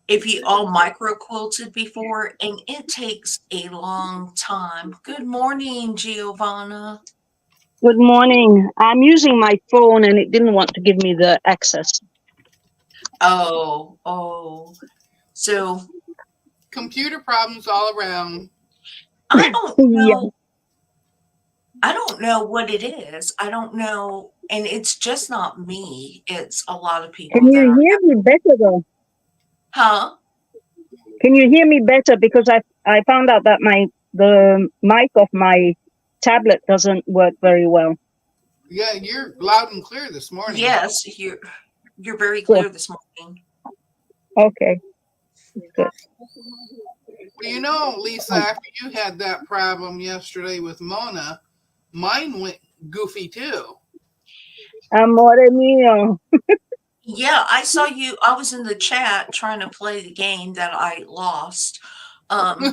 if you all micro quilted before, and it takes a long time. Good morning, Giovanna. Good morning. I'm using my phone and it didn't want to give me the access. Oh. So Computer problems all around. I don't Yeah. know. I don't know what it is. I don't know. And it's just not me. It's a lot of Can people that you are, hear me better though? huh? Can you hear me better? Because I found out that the mic of my tablet doesn't work very well. Yeah, you're loud and clear this morning. Yes, you're very Cool. clear this morning. Okay. Good. Well, you know, Lisa, after you had that problem yesterday with Mona, mine went goofy too. Amore mio. Yeah, I saw you. I was in the chat trying to play the game that I lost. Um,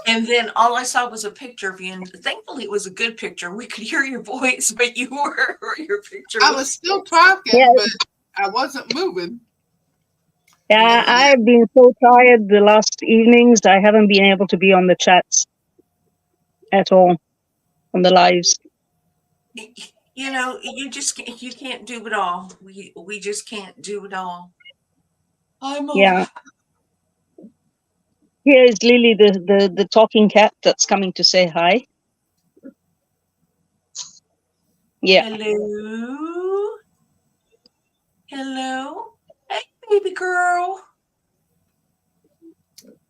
and then all I saw was a picture of you, and thankfully it was a good picture. We could hear your voice, but your picture I was was. still talking, Yeah, but I wasn't moving. yeah. I've been so tired the last evenings. I haven't been able to be on the chats at all, on the lives. You know, you can't do it all. We just can't do it all. I'm over. Yeah. Here is Lily, the talking cat that's coming to say hi. Yeah. Hello, hello, hey, baby girl.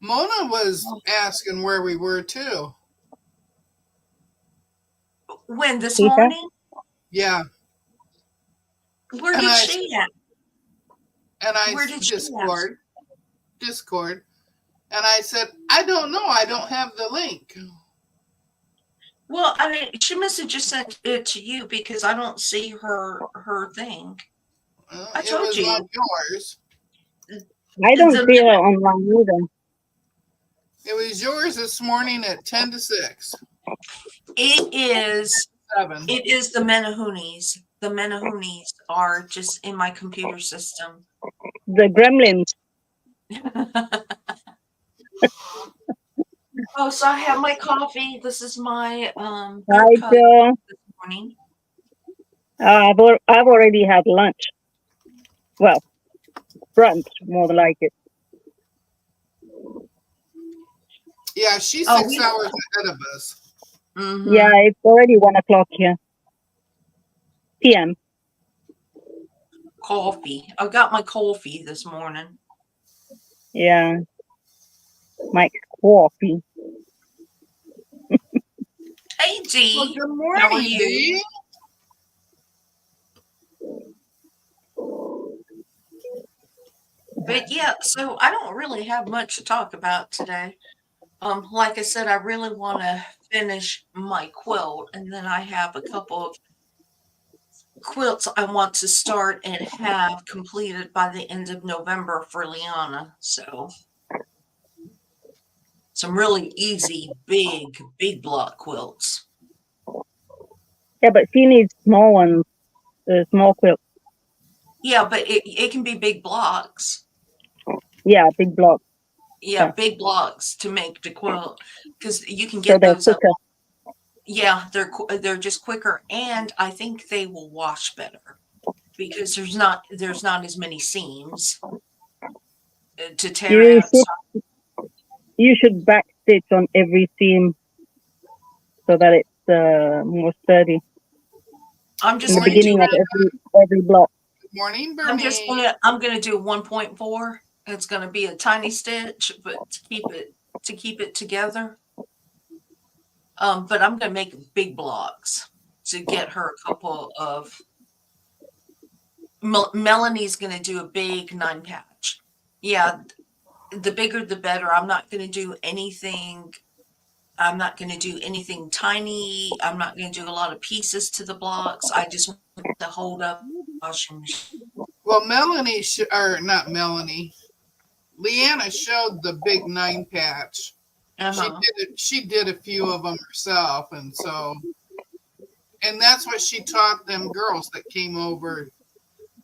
Mona was asking where we were too. When this Peter? morning? Yeah, Where and did I she at? and I Where did she at? Discord, and I said I don't know. I don't have the link. Well, I mean, she must have just sent it to you because I don't see her thing. I It told was on you yours. I don't the see her online either. It was yours this morning at 10 to 6. it is 7. it is the Menahunis. The Menahunis are just in my computer system. The gremlins. Oh, so I have my coffee. This is my bear Hi, cub Joe. this morning. I've already had lunch. Well, brunch, more like it. Yeah, she's Oh, 6 hours ahead of us. Yeah, mm-hmm. it's already 1 o'clock here. PM. Coffee. I got my coffee this morning. Yeah, my coffee. Hey, Well, Dee. good How are morning, you? Dee. But yeah, so I don't really have much to talk about today. Like I said, I really want to finish my quilt, and then I have a couple of quilts I want to start and have completed by the end of November for Liana. So some really easy, big block quilts. Yeah, but she needs small ones, small quilt. Yeah, but it can be big blocks. Yeah, big block. Yeah, Yeah. big blocks to make the quilt because you can So get they're those up. quicker. Yeah, they're just quicker, and I think they will wash better because there's not as many seams to tear You out. should So you should back stitch on every seam so that it's more sturdy I'm Good in just the gonna morning, do beginning of Loretta. every block. Good morning, I'm just Bernie. gonna do 1.4. It's gonna be a tiny stitch, but to keep it together. But I'm gonna make big blocks to get her a couple of. Melanie's gonna do a big 9 patch. Yeah, the bigger the better. I'm not gonna do anything tiny. I'm not gonna do a lot of pieces to the blocks. I just want to hold up washing machine. Well, or not Melanie, Leanna showed the big 9 patch. She Uh-huh. did it. She did a few of them herself, and that's what she taught them girls that came over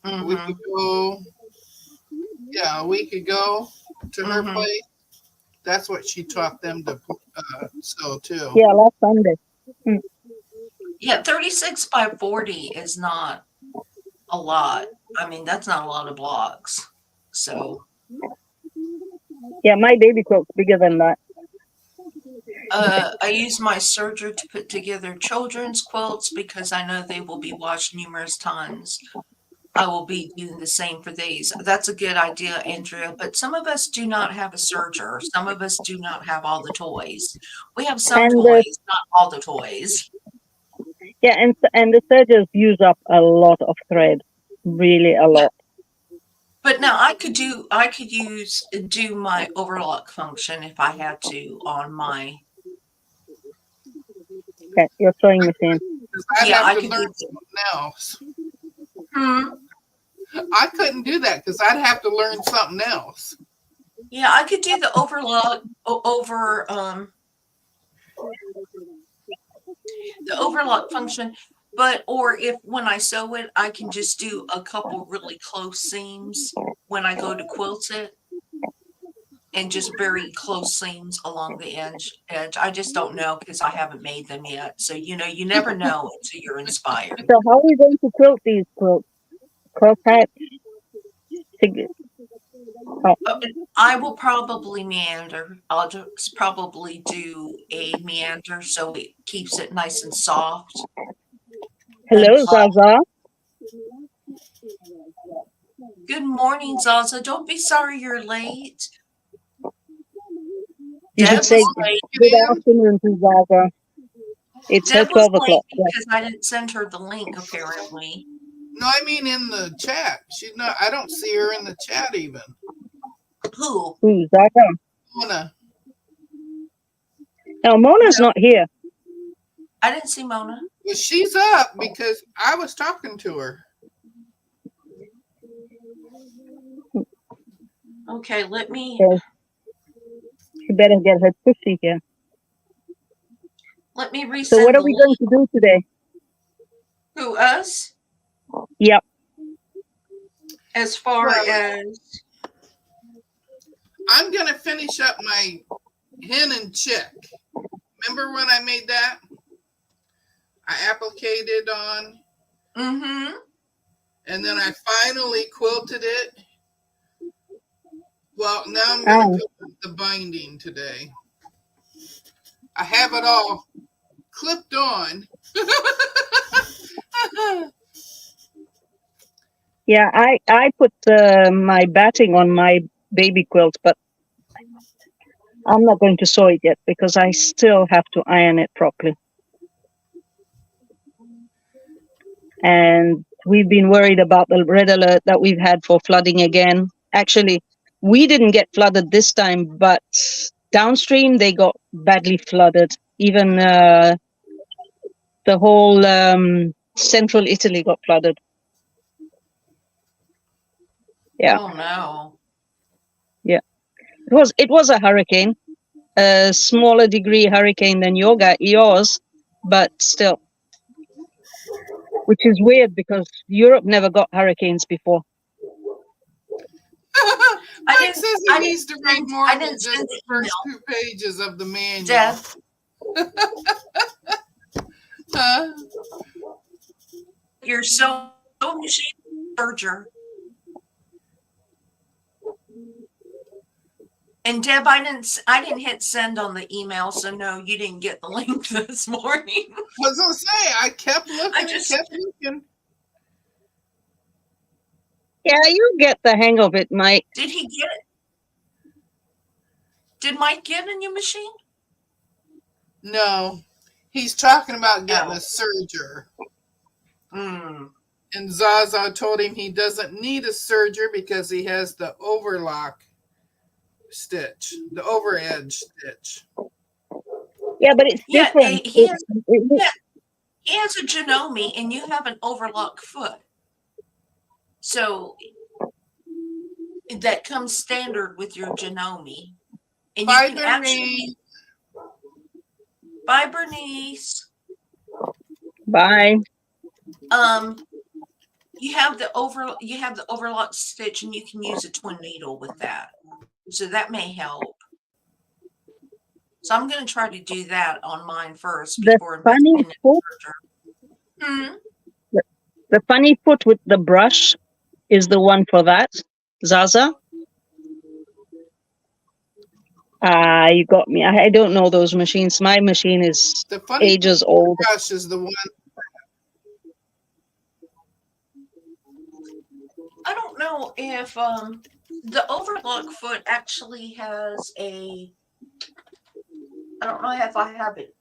a week Mm-hmm. ago. a week ago to her Mhm. place. That's what she taught them to sew too. Yeah, last Sunday. Mm. Yeah, 36 by 40 is not a lot. I mean, that's not a lot of blocks. So, Yeah, my baby quilt's bigger than that. I use my serger to put together children's quilts because I know they will be washed numerous times. I will be doing the same for these. That's a good idea, Andrea. But some of us do not have a serger. Some of us do not have all the toys. We have some And toys, not all the toys. yeah, and the sergers use up a lot of thread, really a Yeah. lot. But now I could do my overlock function if I had to on my Okay, your sewing machine. Because I'd yeah, have I to could learn do something else. hmm. I couldn't do that because I'd have to learn something else. Yeah, I could do the overlock the overlock function, but or if when I sew it, I can just do a couple really close seams when I go to quilt it and just very close seams along the edge. I just don't know because I haven't made them yet. So you never know until you're inspired. So how are we going to quilt these quilts? Cross hatch? Oh, And I will probably meander. I'll just probably do a meander so it keeps it nice and soft and hello, Zaza. good morning, Zaza. Don't be sorry you're late. You should Deb say was Well, late. good get in. afternoon to Zaza. It's her Deb was 12 late o'clock. Yeah. because I didn't send her the link, apparently. No, I mean in the chat. She's not. I don't see her in the chat even. Who? Who's Zaza? Mona. No, Mona's not here. I didn't see Mona. Well, she's up because I was talking to her. Okay, let me So she better get her pussy here. let me So what resend are the we link. going to do today? Who, us? Yep. As far Well, as I'm gonna finish up my hen and chick. Remember when I made that? I applicated on, mm-hmm. and then I finally quilted it. Well, now I'm gonna Oh, put the binding today. I have it all clipped on. yeah. I put my batting on my baby quilt, but I'm not going to sew it yet because I still have to iron it properly. And we've been worried about the red alert that we've had for flooding again. Actually, we didn't get flooded this time, but downstream they got badly flooded. Even the whole central Italy got flooded. Yeah, Oh no. yeah. It was a hurricane, a smaller degree hurricane than yours, but still, which is weird because Europe never got hurricanes before. Mike says he I needs didn't to read send more I than didn't just send the the first email. 2 pages of the manual. Deb, Huh? you're so machine serger. And Deb, I didn't hit send on the email, so no, you didn't get the link this morning. I was gonna say I kept looking and just kept looking. Yeah, you get the hang of it, Mike. did he get it? Did Mike get a new machine? No, he's talking about getting Oh. a serger. Mm. And Zaza told him he doesn't need a serger because he has the overlock stitch, the over edge stitch. Yeah, but it's Yeah, different. yeah, he has a Janome and you have an overlock foot. So that comes standard with your Janome. And Bye, you can actually bye Bernice. Bye. you have the overlock stitch, and you can use a twin needle with that. So that may help. So I'm going to try to do that on mine first The before funny investing in foot, a serger. the funny foot with the brush is the one for that, Zaza. You got me. I don't know those machines. My machine is The funny ages old. brush is the one. I don't know if the overlock foot actually has a. I don't know if I have it.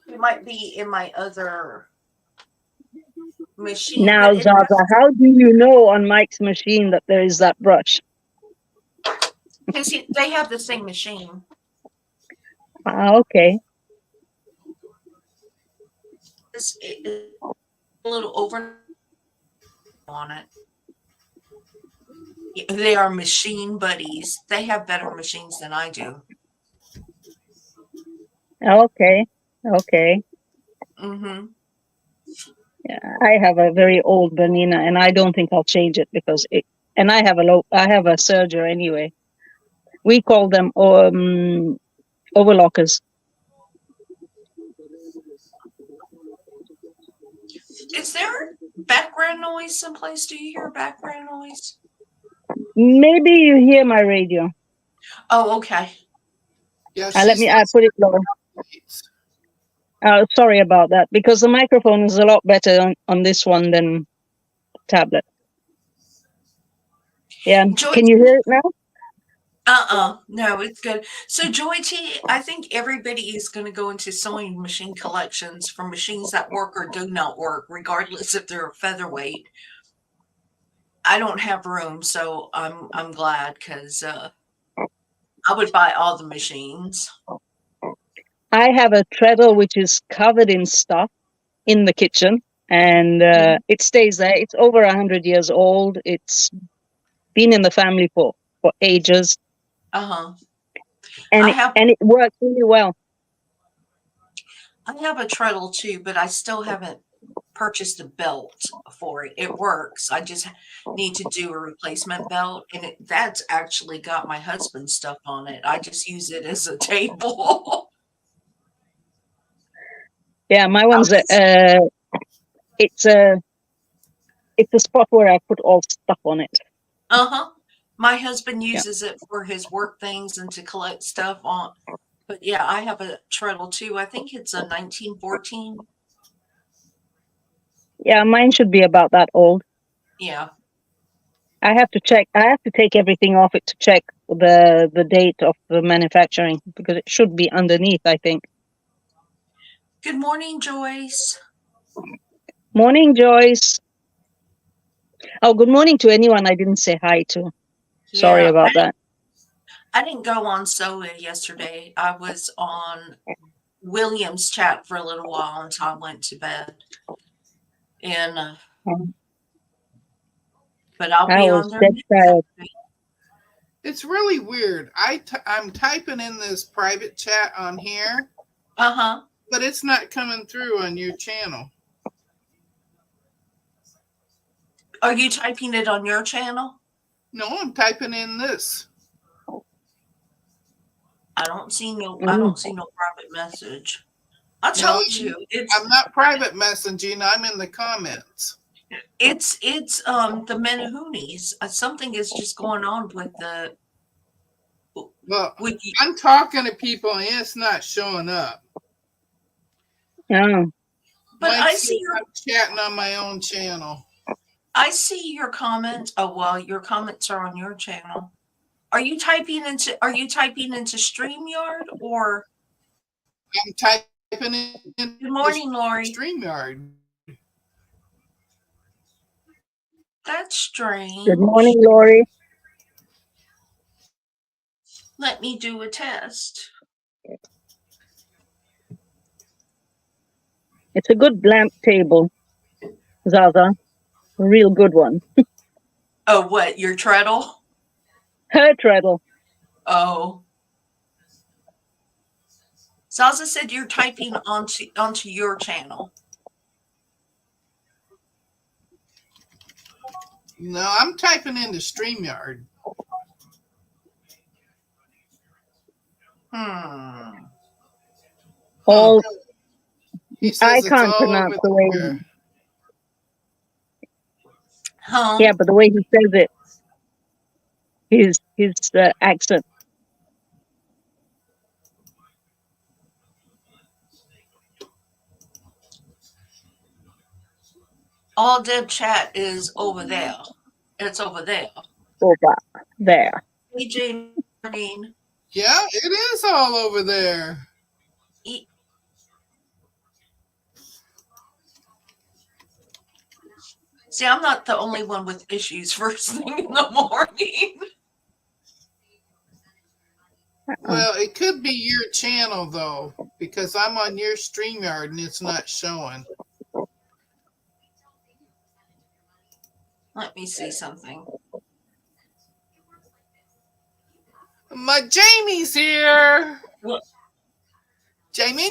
It might be in my other machine, Now, but it Zaza, how do you know on Mike's machine that there is that brush? because they have the same machine. Okay. It's a little over on it. They are machine buddies. They have better machines than I do. Okay. Okay. Mm-hmm. Yeah, I have a very old Bernina, and I don't think I'll change it because it. And I have a serger anyway. We call them overlockers. Is there background noise someplace? Do you hear background noise? Maybe you hear my radio. Oh, okay. Yeah, Let me. I put it low. listening. Sorry about that, because the microphone is a lot better on this one than tablet. Yeah. Joy, Can you hear it now? no, it's good. So, Joy T, I think everybody is going to go into sewing machine collections for machines that work or do not work, regardless if they're a featherweight. I don't have room, so I'm glad because I would buy all the machines. I have a treadle which is covered in stuff in the kitchen, and it stays there. It's over 100 years old. It's been in the family for ages, Uh-huh. and I it works really well. have a treadle too, but I still haven't purchased a belt for it. It works. I just need to do a replacement belt, and that's actually got my husband's stuff on it. I just use it as a table. Yeah, my one's it's a spot where I put all stuff on it. Uh-huh. My husband Yeah. uses it for his work things and to collect stuff on. But yeah, I have a treadle too. I think it's a 1914. Yeah, mine should be about that old. Yeah. I have to check. I have to take everything off it to check the date of the manufacturing, because it should be underneath, I think. Good morning, Joyce. Morning, Joyce. Oh, good morning to anyone I didn't say hi to. Sorry Yeah, about that. I didn't go on Soa yesterday. I was on William's chat for a little while until I went to bed. And but I'll I be was on there dead next tired. Saturday. It's really weird. I'm typing in this private chat on here, Uh-huh. but it's not coming through on your channel. Are you typing it on your channel? No, I'm typing in this. I don't see no private message. I No, told you I'm not private messaging. I'm in the comments. it's the Menahoonies. Something is just going on with the Well, with I'm talking to people and it's not showing up. Oh, but Mike I says see your I'm chatting on my own channel. comments. Oh well, your comments are on your channel. Are you typing into StreamYard or I'm typing in Good morning, Lori. StreamYard. That's strange. good morning, Lori. Let me do a test. It's a good lamp table, Zaza. A real good one. Oh, what, your treadle? Her treadle. Oh. Zaza said you're typing onto your channel. No, I'm typing into StreamYard. All He I says it's can't all pronounce over the way. there. Yeah, but the way he says it, his accent. All Deb chat is over there. It's over there. Over there. Hey, Jane. Yeah, it is all over there. See, I'm not the only one with issues first thing in the morning. Well, it could be your channel, though, because I'm on your StreamYard and it's not showing. Let me see something. My Jamie's here. What? Jamie.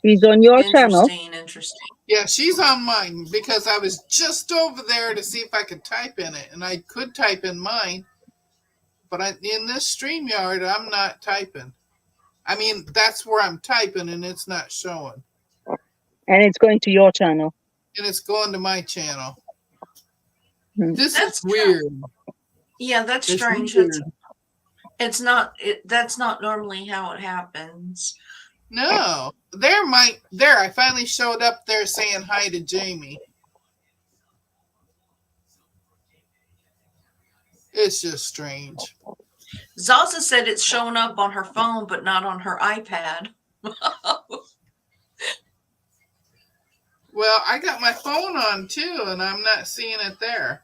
She's on your channel. Interesting. Yeah, she's on mine because I was just over there to see if I could type in it, and I could type in mine, but in this StreamYard, I'm not typing. I mean, that's where I'm typing, and it's not showing. And it's going to your channel. And it's going to my channel. This is weird. Yeah, that's strange. It's not. That's not normally how it happens. No, there. I finally showed up there saying hi to Jamie. It's just strange. Zaza said it's showing up on her phone, but not on her iPad. Well, I got my phone on too, and I'm not seeing it there.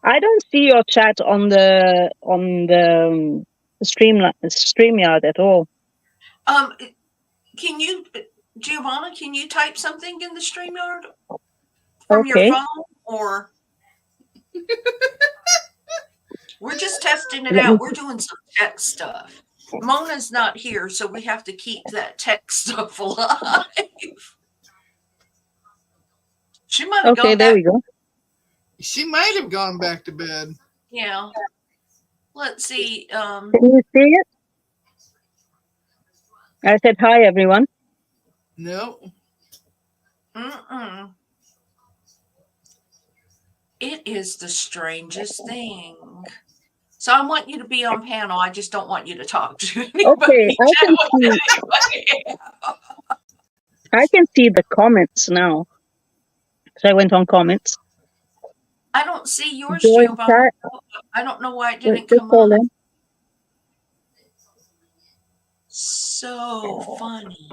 I don't see your chat on the StreamYard at all. Can you, Giovanna? Can you type something in the StreamYard from your phone, or we're just testing it out? We're doing some tech stuff. Mona's not here, so we have to keep that tech stuff alive. She might have gone there back. we go. She might have gone back to bed. Yeah. Let's see. Can you see it? I said hi, everyone. No. It is the strangest thing. So I want you to be on panel. I just don't want you to talk to anybody. Okay, I can see the comments now. So I went on comments. I don't see yours, Giovanna. I don't know why it didn't come up. So funny.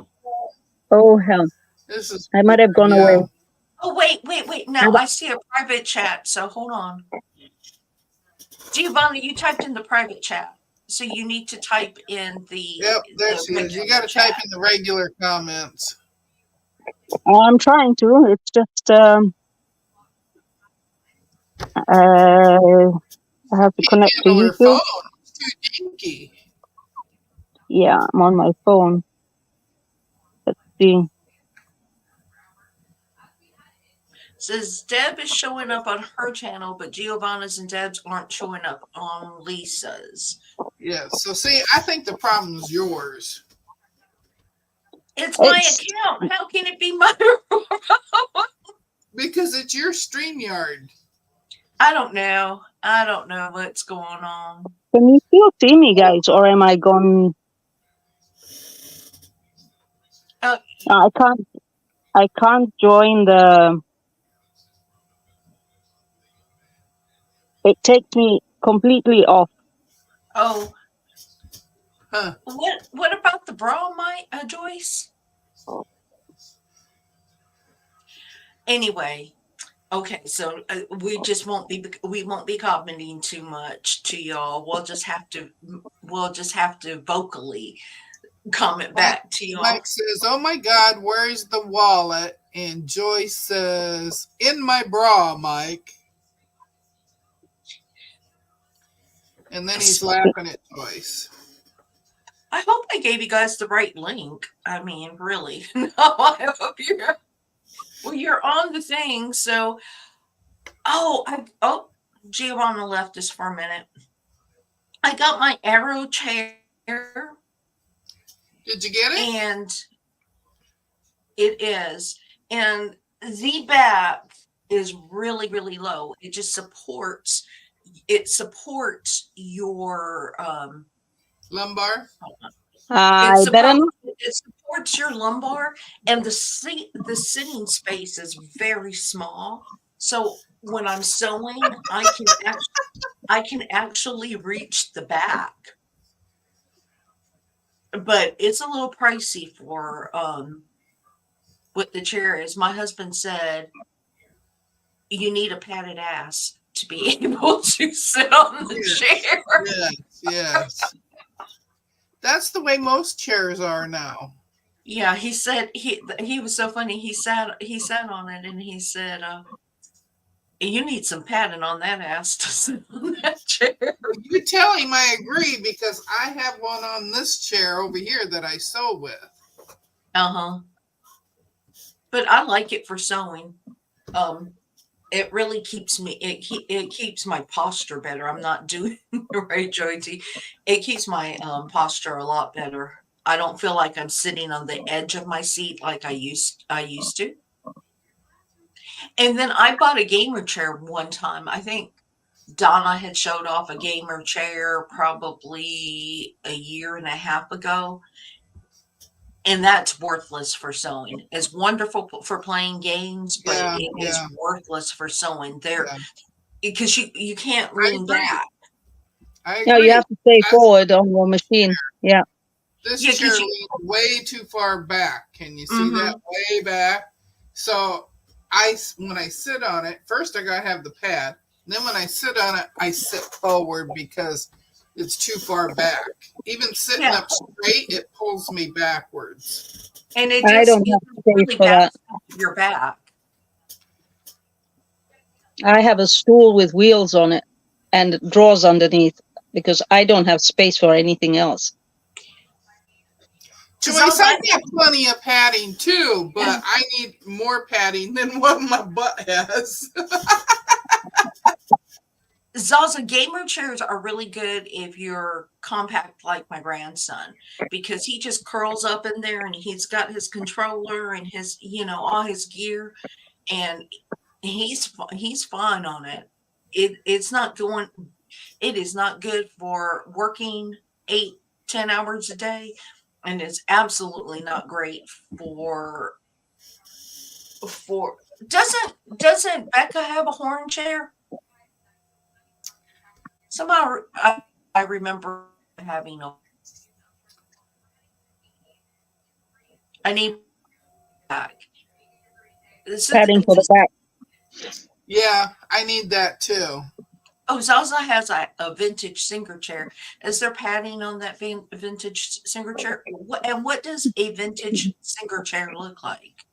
Oh, hell. I might have gone away. Oh, wait. Now I see a private chat, so hold on. Giovanna, you typed in the private chat. So you need to type in the... Yep, there she is. You got to type in the regular comments. I'm trying to. It's just... I have to connect to YouTube. Phone. It's too dinky. Yeah, I'm on my phone. Let's see. Says Deb is showing up on her channel, but Giovanna's and Deb's aren't showing up on Lisa's. Yeah, so see, I think the problem is yours. It's my account. How can it be my Because it's your StreamYard. I don't know what's going on. Can you still see me, guys, or am I gone? I can't join the... It takes me completely off. Oh. Huh. What about the bra, Joyce? Anyway, okay, so we won't be commenting too much to y'all. We'll just have to vocally comment back to y'all. Mike says, "Oh my God, where's the wallet?" And Joyce says, "In my bra, Mike." And then he's laughing at Joyce. I hope I gave you guys the right link. I mean, really. No, I hope you're well. You're on the thing. So, Giovanna left us for a minute. I got my arrow chair, Did you get it? and it is, and the back is really, really low. It just supports. It supports your Lumbar? I better not. it supports your lumbar, and the sitting space is very small. So when I'm sewing, I can actually reach the back, but it's a little pricey for what the chair is. My husband said you need a padded ass to be able to sit on the chair. Yes, yes. That's the way most chairs are now. Yeah, he said he was so funny. He sat on it and he said, "You need some padding on that ass to sit on that chair." You tell him I agree because I have one on this chair over here that I sew with. Uh-huh. But I like it for sewing. It really keeps me. It keeps my posture better. I'm not doing right, Joey. It keeps my posture a lot better. I don't feel like I'm sitting on the edge of my seat like I used to. And then I bought a gamer chair one time. I think Donna had showed off a gamer chair probably a year and a half ago. And that's worthless for sewing. It's wonderful for playing games, but it is worthless for sewing. Because you can't lean back. I agree. No, you have to stay forward on your machine. Yeah. This chair leans way too far back. Can you see that? Way back. So when I sit on it, first I gotta have the pad. Then when I sit on it, I sit forward because it's too far back. Even sitting up straight, it pulls me backwards. And it I don't have space really for that. Your back. I have a stool with wheels on it and drawers underneath because I don't have space for anything else. Joyce, I got plenty of padding too, but I need more padding than what my butt has. Zaza, gamer chairs are really good if you're compact like my grandson, because he just curls up in there and he's got his controller and his, all his gear, and he's fine on it. It is not good for working 8-10 hours a day, and it's absolutely not great for doesn't Becca have a horn chair? Somehow I remember having I need back. Padding for the back. Yeah, I need that too. Oh, Zaza has a vintage Singer chair. Is there padding on that vintage Singer chair? And what does a vintage Singer chair look like?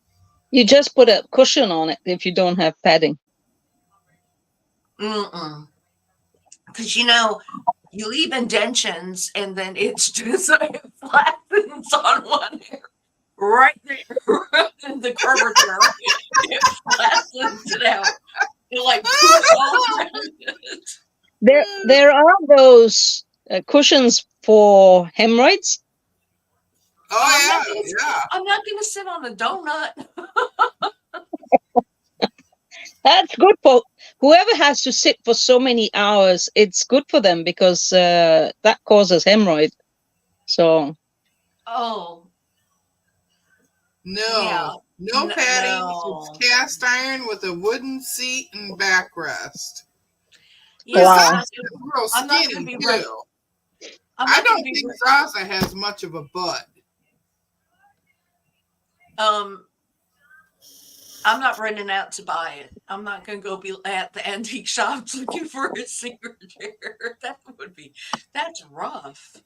You just put a cushion on it if you don't have padding. Because you leave indentions and then it's just like it flattens on one hair right there in the curvature. It flattens it out. It like puts all around it. There are those cushions for hemorrhoids. Oh, yeah. I'm not going to sit on a donut. That's good for whoever has to sit for so many hours. It's good for them because that causes hemorrhoid. So. Oh. No padding. No. It's cast iron with a wooden seat and backrest. Yeah, wow. I'm not going to be right. I don't think Zaza has much of a butt. I'm not running out to buy it. I'm not going to go be at the antique shops looking for a Singer chair. That's rough.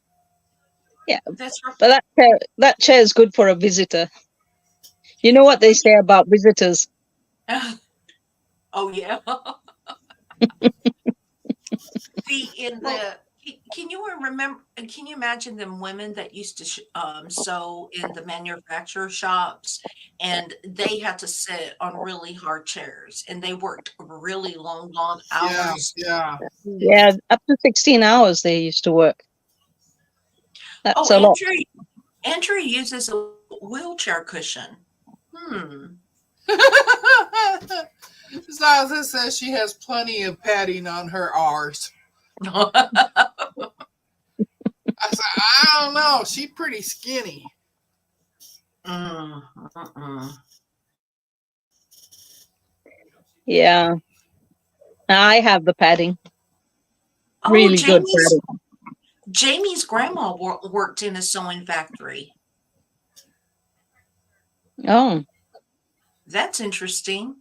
Yeah, that's rough. But that chair is good for a visitor. You know what they say about visitors? Oh yeah. In the Can you remember? Can you imagine them women that used to sew in the manufacturer shops, and they had to sit on really hard chairs, and they worked really long, long Yeah, hours. yeah. Yeah, up to 16 hours they used to work. That's Oh, a lot. Andrew uses a wheelchair cushion. Hmm. Zaza says she has plenty of padding on her R's. I said, I don't know. She's pretty skinny. Yeah, I have the padding. Oh, Really good padding. Jamie's grandma worked in a sewing factory. Oh, That's interesting.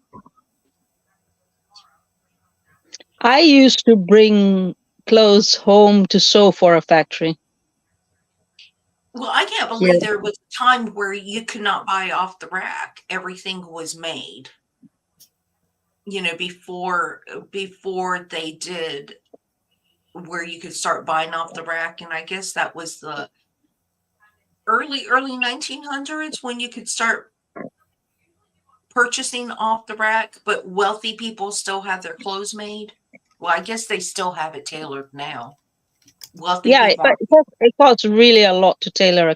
I used to bring clothes home to sew for a factory. Well, I can't Yeah. believe there was a time where you could not buy off the rack. Everything was made. You know, before they did where you could start buying off the rack, and I guess that was the early 1900s when you could start purchasing off the rack, but wealthy people still have their clothes made. Well, I guess they still have it tailored now. Wealthy Yeah, people. but it costs really a lot to tailor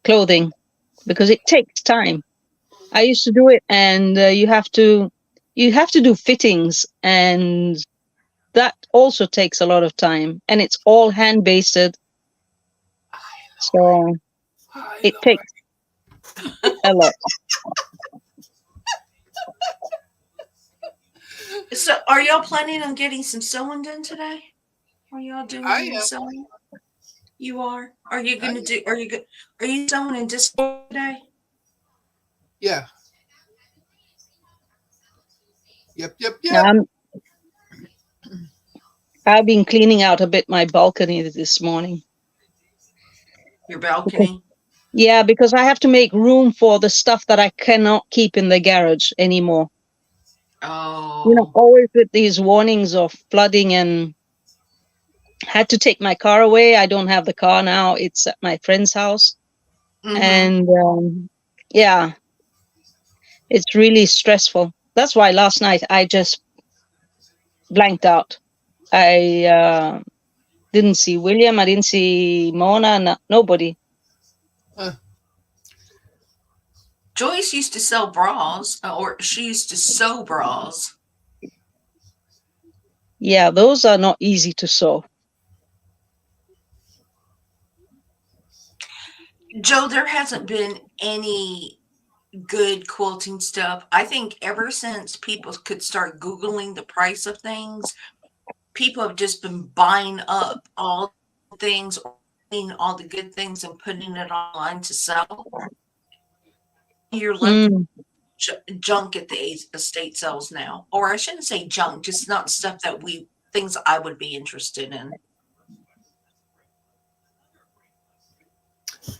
clothing because it takes time. I used to do it, and you have to do fittings, and that also takes a lot of time, and it's all hand basted, so it takes a lot. So, are y'all planning on getting some sewing done today? Are y'all doing any sewing? You are. Are you going to do? Are you sewing in Discord today? Yeah. Yep. I've been cleaning out a bit my balcony this morning. Your balcony? Yeah, because I have to make room for the stuff that I cannot keep in the garage anymore. Oh. You know, always with these warnings of flooding, and had to take my car away. I don't have the car now. It's at my friend's house. Mm-hmm. And yeah, it's really stressful. That's why last night I just blanked out. I didn't see William. I didn't see Mona. Nobody. Joyce used to sell bras, or she used to sew bras. Yeah, those are not easy to sew. Joe, there hasn't been any good quilting stuff. I think ever since people could start Googling the price of things, people have just been buying up all things, all the good things, and putting it online to sell. You're left junk at the estate sales now, or I shouldn't say junk, just not stuff that things I would be interested in.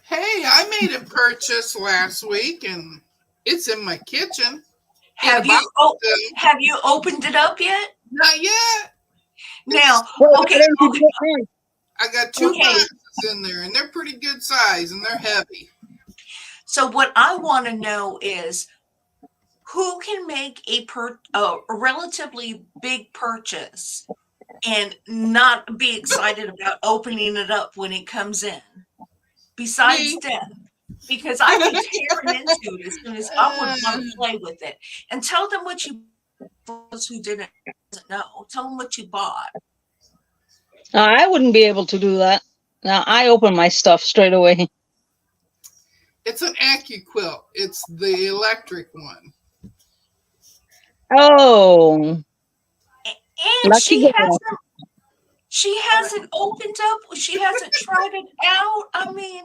Hey, I made a purchase last week, and it's in my kitchen. Have you opened it up yet? Not yet. Now, okay. I got two boxes in there, and they're pretty good size, and they're heavy. So what I want to know is who can make a relatively big purchase and not be excited about opening it up when it comes in, besides Deb, because I could tear into it as soon as I would want to play with it. And tell them what you, those who doesn't know, tell them what you bought. I wouldn't be able to do that. Now I open my stuff straight away. It's an AccuQuilt. It's the electric one. Oh. And she hasn't opened up. She hasn't tried it out. I mean,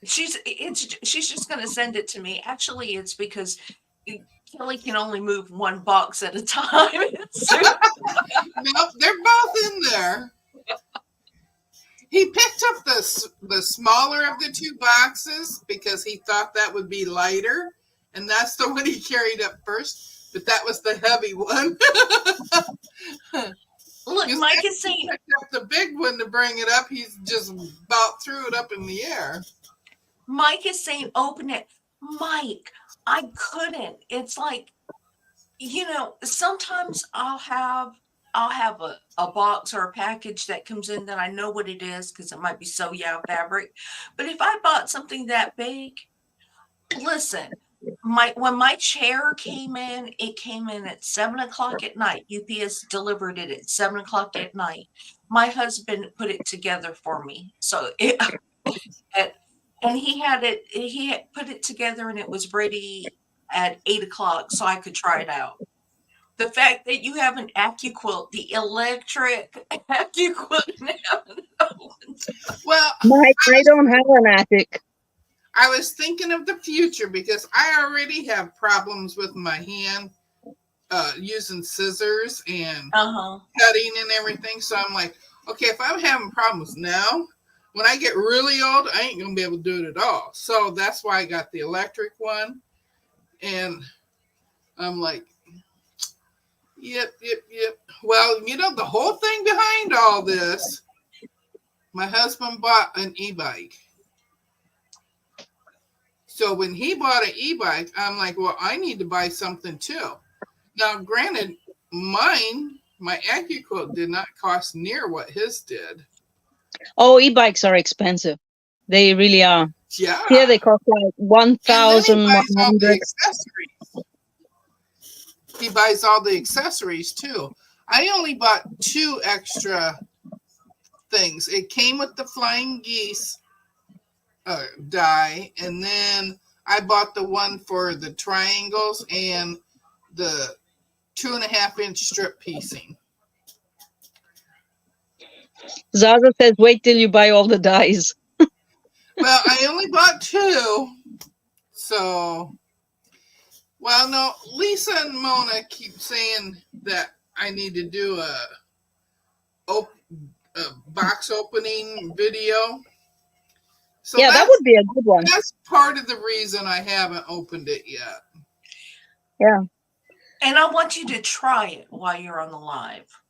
she's just going to send it to me. Actually, it's because Kelly can only move one box at a time. Nope, they're both in there. He picked up the smaller of the two boxes because he thought that would be lighter, and that's the one he carried up first. but that was the heavy one. Look, Because Mike is he saying, picked up the big one to bring it up. He's just about threw it up in the air. open it. Mike, I couldn't. It's like, sometimes I'll have a box or a package that comes in that I know what it is because it might be fabric. But if I bought something that big, listen, when my chair came in, it came in at 7 o'clock at night. UPS delivered it at 7 o'clock at night. My husband put it together for me. So and he had put it together and it was ready at 8 o'clock so I could try it out. The fact that you have an AccuQuilt, the electric AccuQuilt now. Well, Mike, I don't have an attic. I was thinking of the future because I already have problems with my hand using scissors and cutting and everything. So I'm like, okay, if I'm having problems now, when I get really old, I ain't gonna be able to do it at all. So that's why I got the electric one. And I'm like, yep. Well, the whole thing behind all this, my husband bought an e-bike. So when he bought an e-bike, I'm like, well, I need to buy something too. Now, granted, my AccuQuilt did not cost near what his did. Oh, e-bikes are expensive. They really are. Yeah. Here they cost like And then he buys all the 1,100. accessories. He buys all the accessories too. I only bought 2 extra things. It came with the flying geese die, and then I bought the one for the triangles and the 2.5-inch strip piecing. Zaza says, wait till you buy all the dies. Well, I only bought 2. So, well, no, Lisa and Mona keep saying that I need to do a box opening video. So yeah, that would be a good one. That's part of the reason I haven't opened it yet. Yeah. And I want you to try it while you're on the live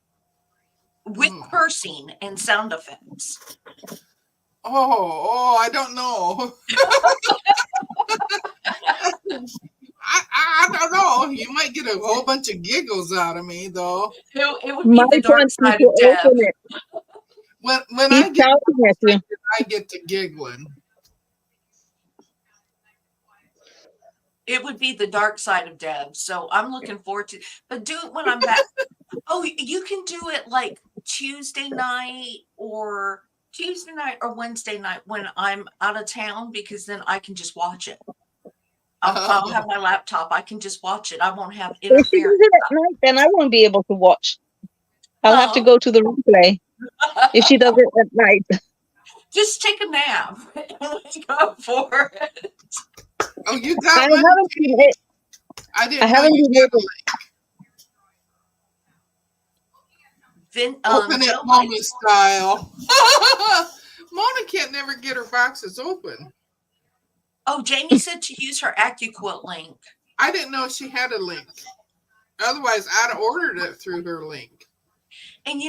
with cursing and sound effects. I don't know. I don't know. You might get a whole bunch of giggles out of me, though. It would be the dark side of Deb. When He's I get at you. I get to giggling. It would be the dark side of Deb. So I'm looking forward to, but do it when I'm back. Oh, you can do it like Tuesday night or Wednesday night when I'm out of town, because then I can just watch it. I'll have my laptop. I can just watch it. I won't have interference. If she does it at night, then I won't be able to watch. I'll have to go to the replay if she does it at night. Just take a nap and wake up for it. Oh, you got one? Haven't seen it. I didn't know you got a link. Open it Mona style. Mona can't never get her boxes open. Oh, Jamie said to use her AccuQuilt link. I didn't know she had a link. Otherwise, I'd have ordered it through her link. And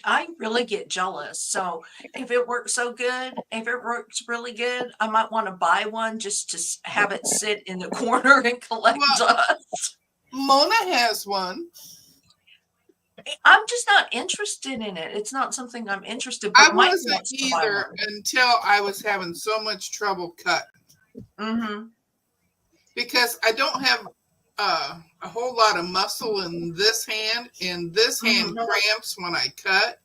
I really get jealous. So if it works really good, I might want to buy one just to have it sit in the corner and collect dust. Mona has one. I'm just not interested in it. It's not something I'm interested in. I wasn't either until I was having so much trouble cutting. Mm-hmm. Because I don't have a whole lot of muscle in this hand, and this hand cramps when I cut.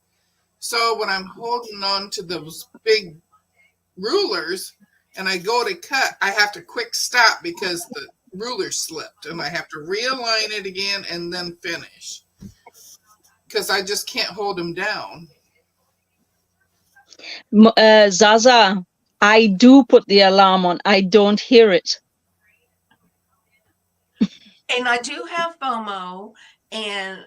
So when I'm holding on to those big rulers and I go to cut, I have to quick stop because the ruler slipped, and I have to realign it again and then finish. Because I just can't hold them down. Zaza, I do put the alarm on. I don't hear it. And I do have FOMO, and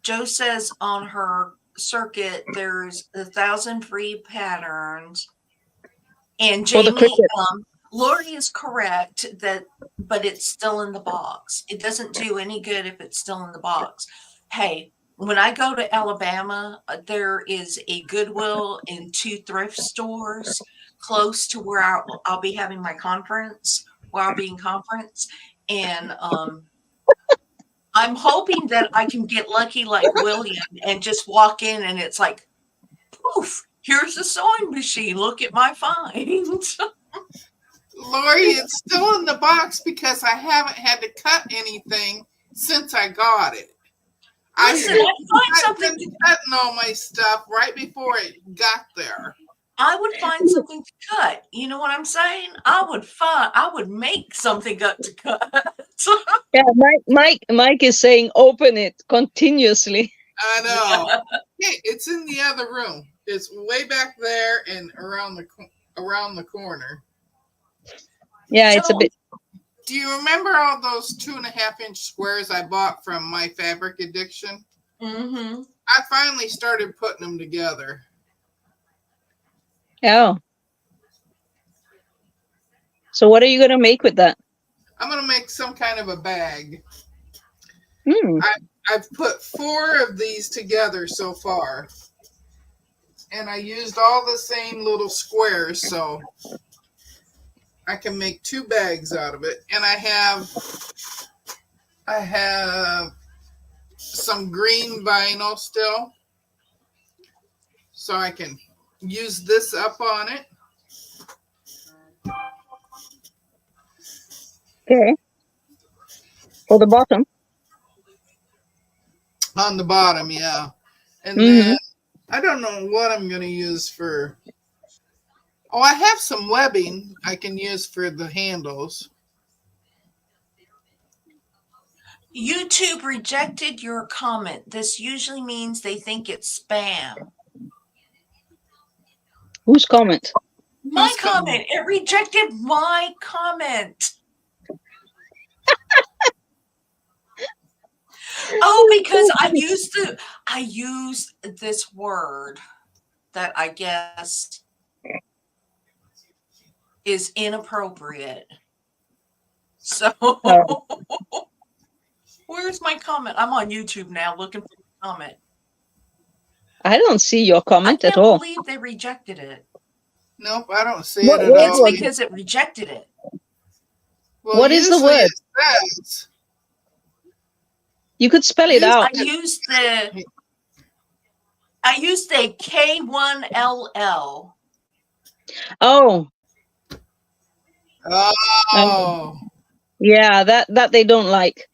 Joe says on her circuit there's 1,000 free patterns, And For the Jamie, cricket. Lori is correct but it's still in the box. It doesn't do any good if it's still in the box. Hey, when I go to Alabama, there is a Goodwill and 2 thrift stores close to where I'll be having my conference, where I'll be in conference, and I'm hoping that I can get lucky like William and just walk in and it's like, poof, here's the sewing machine. Look at my find. Lori, it's still in the box because I haven't had to cut anything since I got it. Listen, I find I've something. been cutting all my stuff right before it got there. I would find something to cut. You know what I'm saying? I would make something up to cut. Yeah, Mike is saying open it continuously. I know. Hey, it's in the other room. It's way back there and around the corner. Yeah, it's a So, bit. Do you remember all those 2.5-inch squares I bought from My Fabric Addiction? mm-hmm. I finally started putting them together. Oh. So what are you gonna make with that? I'm gonna make some kind of a bag. Hmm. I've put 4 of these together so far. And I used all the same little squares, so I can make 2 bags out of it. And I have some green vinyl still. So I can use this up on it. Okay. For the bottom. On the bottom, yeah. And Mm-hmm. then I don't know what I'm going to use for. Oh, I have some webbing I can use for the handles. YouTube rejected your comment. This usually means they think it's spam. Whose comment? My Whose comment? comment. It rejected my comment. Oh, because I used this word that I guess is inappropriate. So where's my comment? I'm on YouTube now looking for the comment. I don't see your I comment at can't all. believe they rejected it. Nope, I don't see What it at word It's all. was it? because it rejected it. Well, What is the usually word? it says. You could spell it out. I used the K1LL. Oh, Oh, yeah, that they don't like.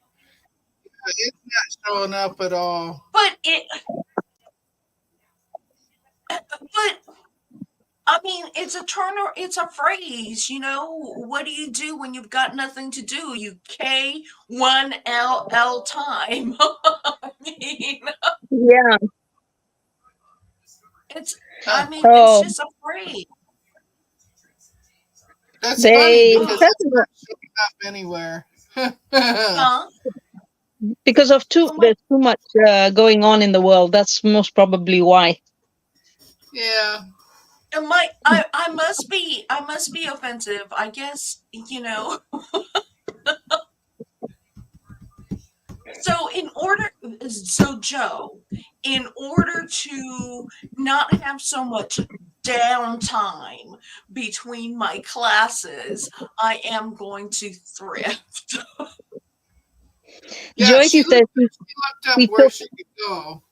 it's not showing up at all. But I mean, it's a turn or it's a phrase, you know. What do you do when you've got nothing to do? You K1LL time. I mean, Yeah. it's Huh. Oh, it's just a phrase. That's funny they because it's not showing up anywhere. Huh? because of there's too much going on in the world. That's most probably why. Yeah. I must be offensive. I guess, you know. So Joe, in order to not have so much downtime between my classes, I am going to thrift. Yeah, Joyce she says looked up she where took she could go.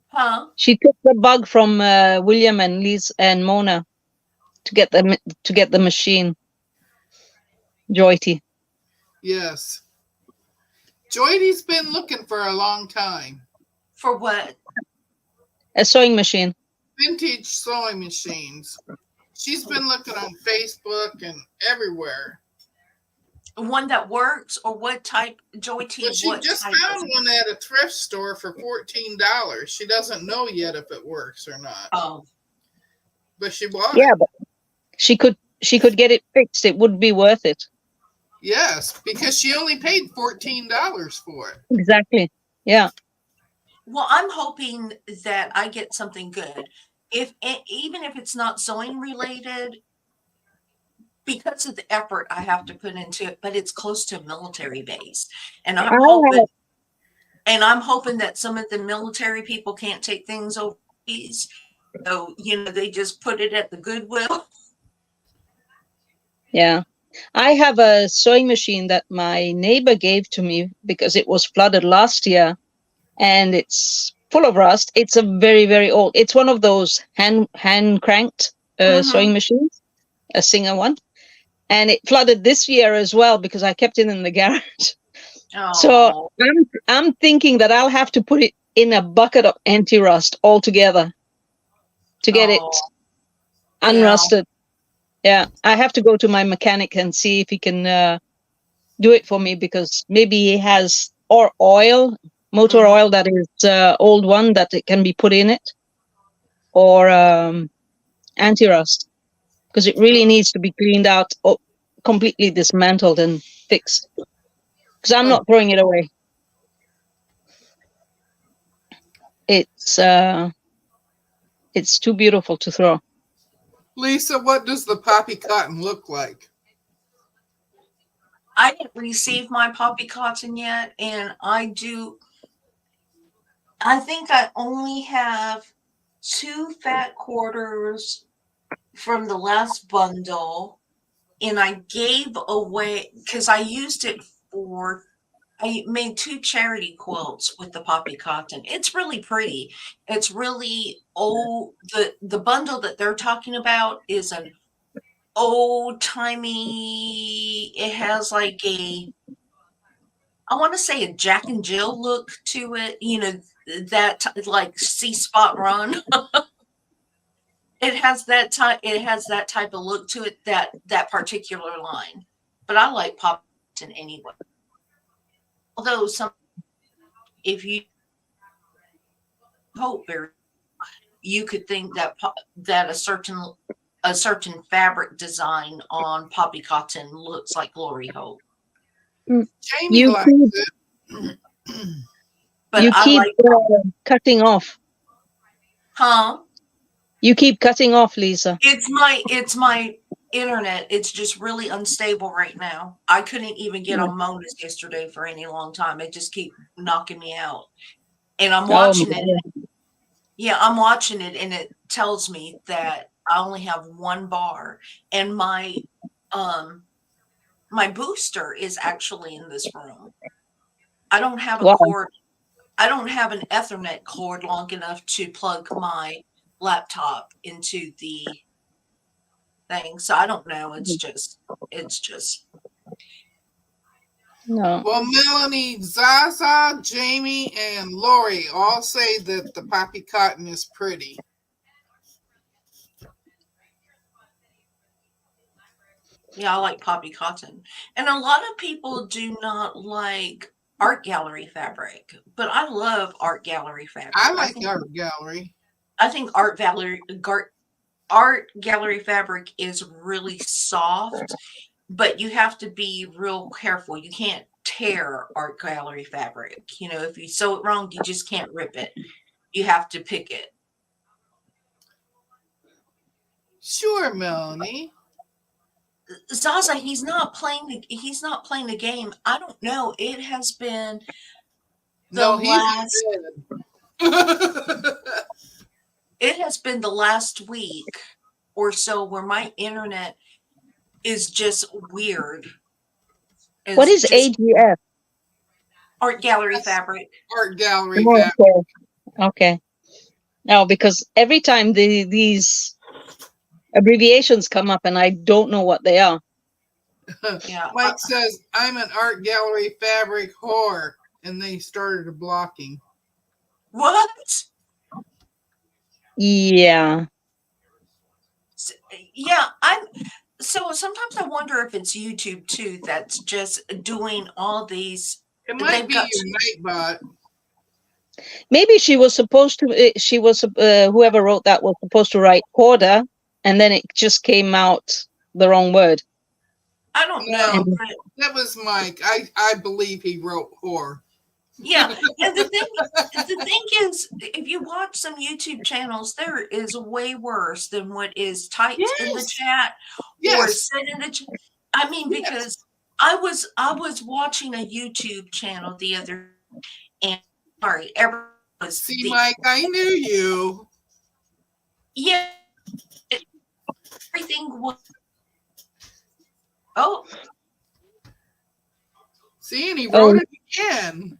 Huh? she took the bug from William and Liz and Mona to get the machine. Joyty. Yes. Joydy's been looking for a long time. For what? A sewing machine. Vintage sewing machines. She's been looking on Facebook and everywhere. One that works, or what type, Joy T? But she What just type found of- one at a thrift store for $14. She doesn't know yet if it works or not. Oh, But she bought Yeah, it. but she could get it fixed. It would be worth it. Yes, because she only paid $14 for it. Exactly. Yeah. well, I'm hoping that I get something good. Even if it's not sewing related, because of the effort I have to put into it, but it's close to a military base. And I I'm have, hoping that some of the military people can't take things overseas. So, they just put it at the Goodwill. yeah. I have a sewing machine that my neighbor gave to me because it was flooded last year and it's full of rust. It's a very, very old. It's one of those hand cranked Mm-hmm. sewing machines, a Singer one, and it flooded this year as well because I kept it in the garage. So Oh, I'm thinking that I'll have to put it in a bucket of anti-rust altogether to get it oh, yeah. unrusted. Yeah, I have to go to my mechanic and see if he can do it for me because maybe he has or oil, motor Mm-hmm. oil that is old one that it can be put in it, or anti-rust because it really needs to be cleaned out, completely dismantled and fixed. Because I'm Oh, not throwing it away. It's too beautiful to throw. Lisa, what does the poppy cotton look like? I didn't receive my poppy cotton yet, and I think I only have 2 fat quarters from the last bundle, and I gave away because I made 2 charity quilts with the poppy cotton. It's really pretty. It's really old. The bundle that they're talking about is an old-timey. It has like I want to say a Jack and Jill look to it, like See Spot Run. It has that type of look to it, that particular line. But I like poppy cotton anyway. Although if you hope very, you could think that a certain fabric design on poppy cotton looks like Glory Hope. Mm. Jamie You likes keep it. But you I keep like, cutting off. huh? You keep cutting off, Lisa. It's my internet. It's just really unstable right now. I couldn't even get Mm. on Mona's yesterday for any long time. It just keep knocking me out. And I'm Oh watching it. my. Yeah, I'm watching it and it tells me that I only have 1 bar and um my booster is actually in this room. I don't have a Wow. cord. I don't have an Ethernet cord long enough to plug my laptop into the thing. So I don't know. It's just No. Well, Melanie, Zaza, Jamie, and Lori all say that the poppy cotton is pretty. Yeah, I like poppy cotton. And a lot of people do not like art gallery fabric, but I love art gallery I fabric. I like think art gallery. I think art gallery fabric is really soft, but you have to be real careful. You can't tear art gallery fabric. If you sew it wrong, you just can't rip it. You have to pick it. Sure, Melanie. Zaza, he's not playing the game. I don't know. It has been the No, he's last in bed. it has been the last week or so where my internet is just weird. What Is is just AGF? art gallery That's fabric. art gallery Oh, fabric. okay. Okay. No, because every time these abbreviations come up and I don't know what they are. Yeah. Mike says, I'm an art gallery fabric whore. And they started blocking. What? Yeah. Yeah, so sometimes I wonder if it's YouTube too that's just doing all these. It might They've be got your nightbot. Maybe she was supposed to, she was, whoever wrote that was supposed to write quarter, and then it just came out the wrong word. I don't No, know. And that was Mike. I believe he wrote whore. Yeah, and the thing is, if you watch some YouTube channels, there is way worse than what is typed in the Yes. chat or Yes. said in the chat. I mean, Yes. because I was watching a YouTube channel the other, and sorry, everyone was See, Mike, I knew you. yeah, everything was oh See, and he Oh, wrote it again.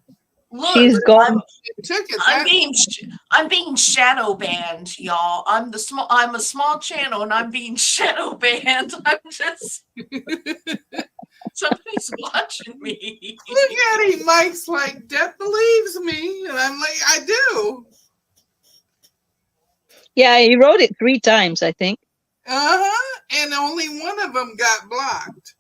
look, she's gone. It took it I'm that. being shadow banned, y'all. I'm a small channel and I'm being shadow banned. I'm just somebody's watching me. Look at him. Mike's like, Death believes me. And I'm like, I do. Yeah, he wrote it 3 times, I think. Uh-huh. And only one of them got blocked.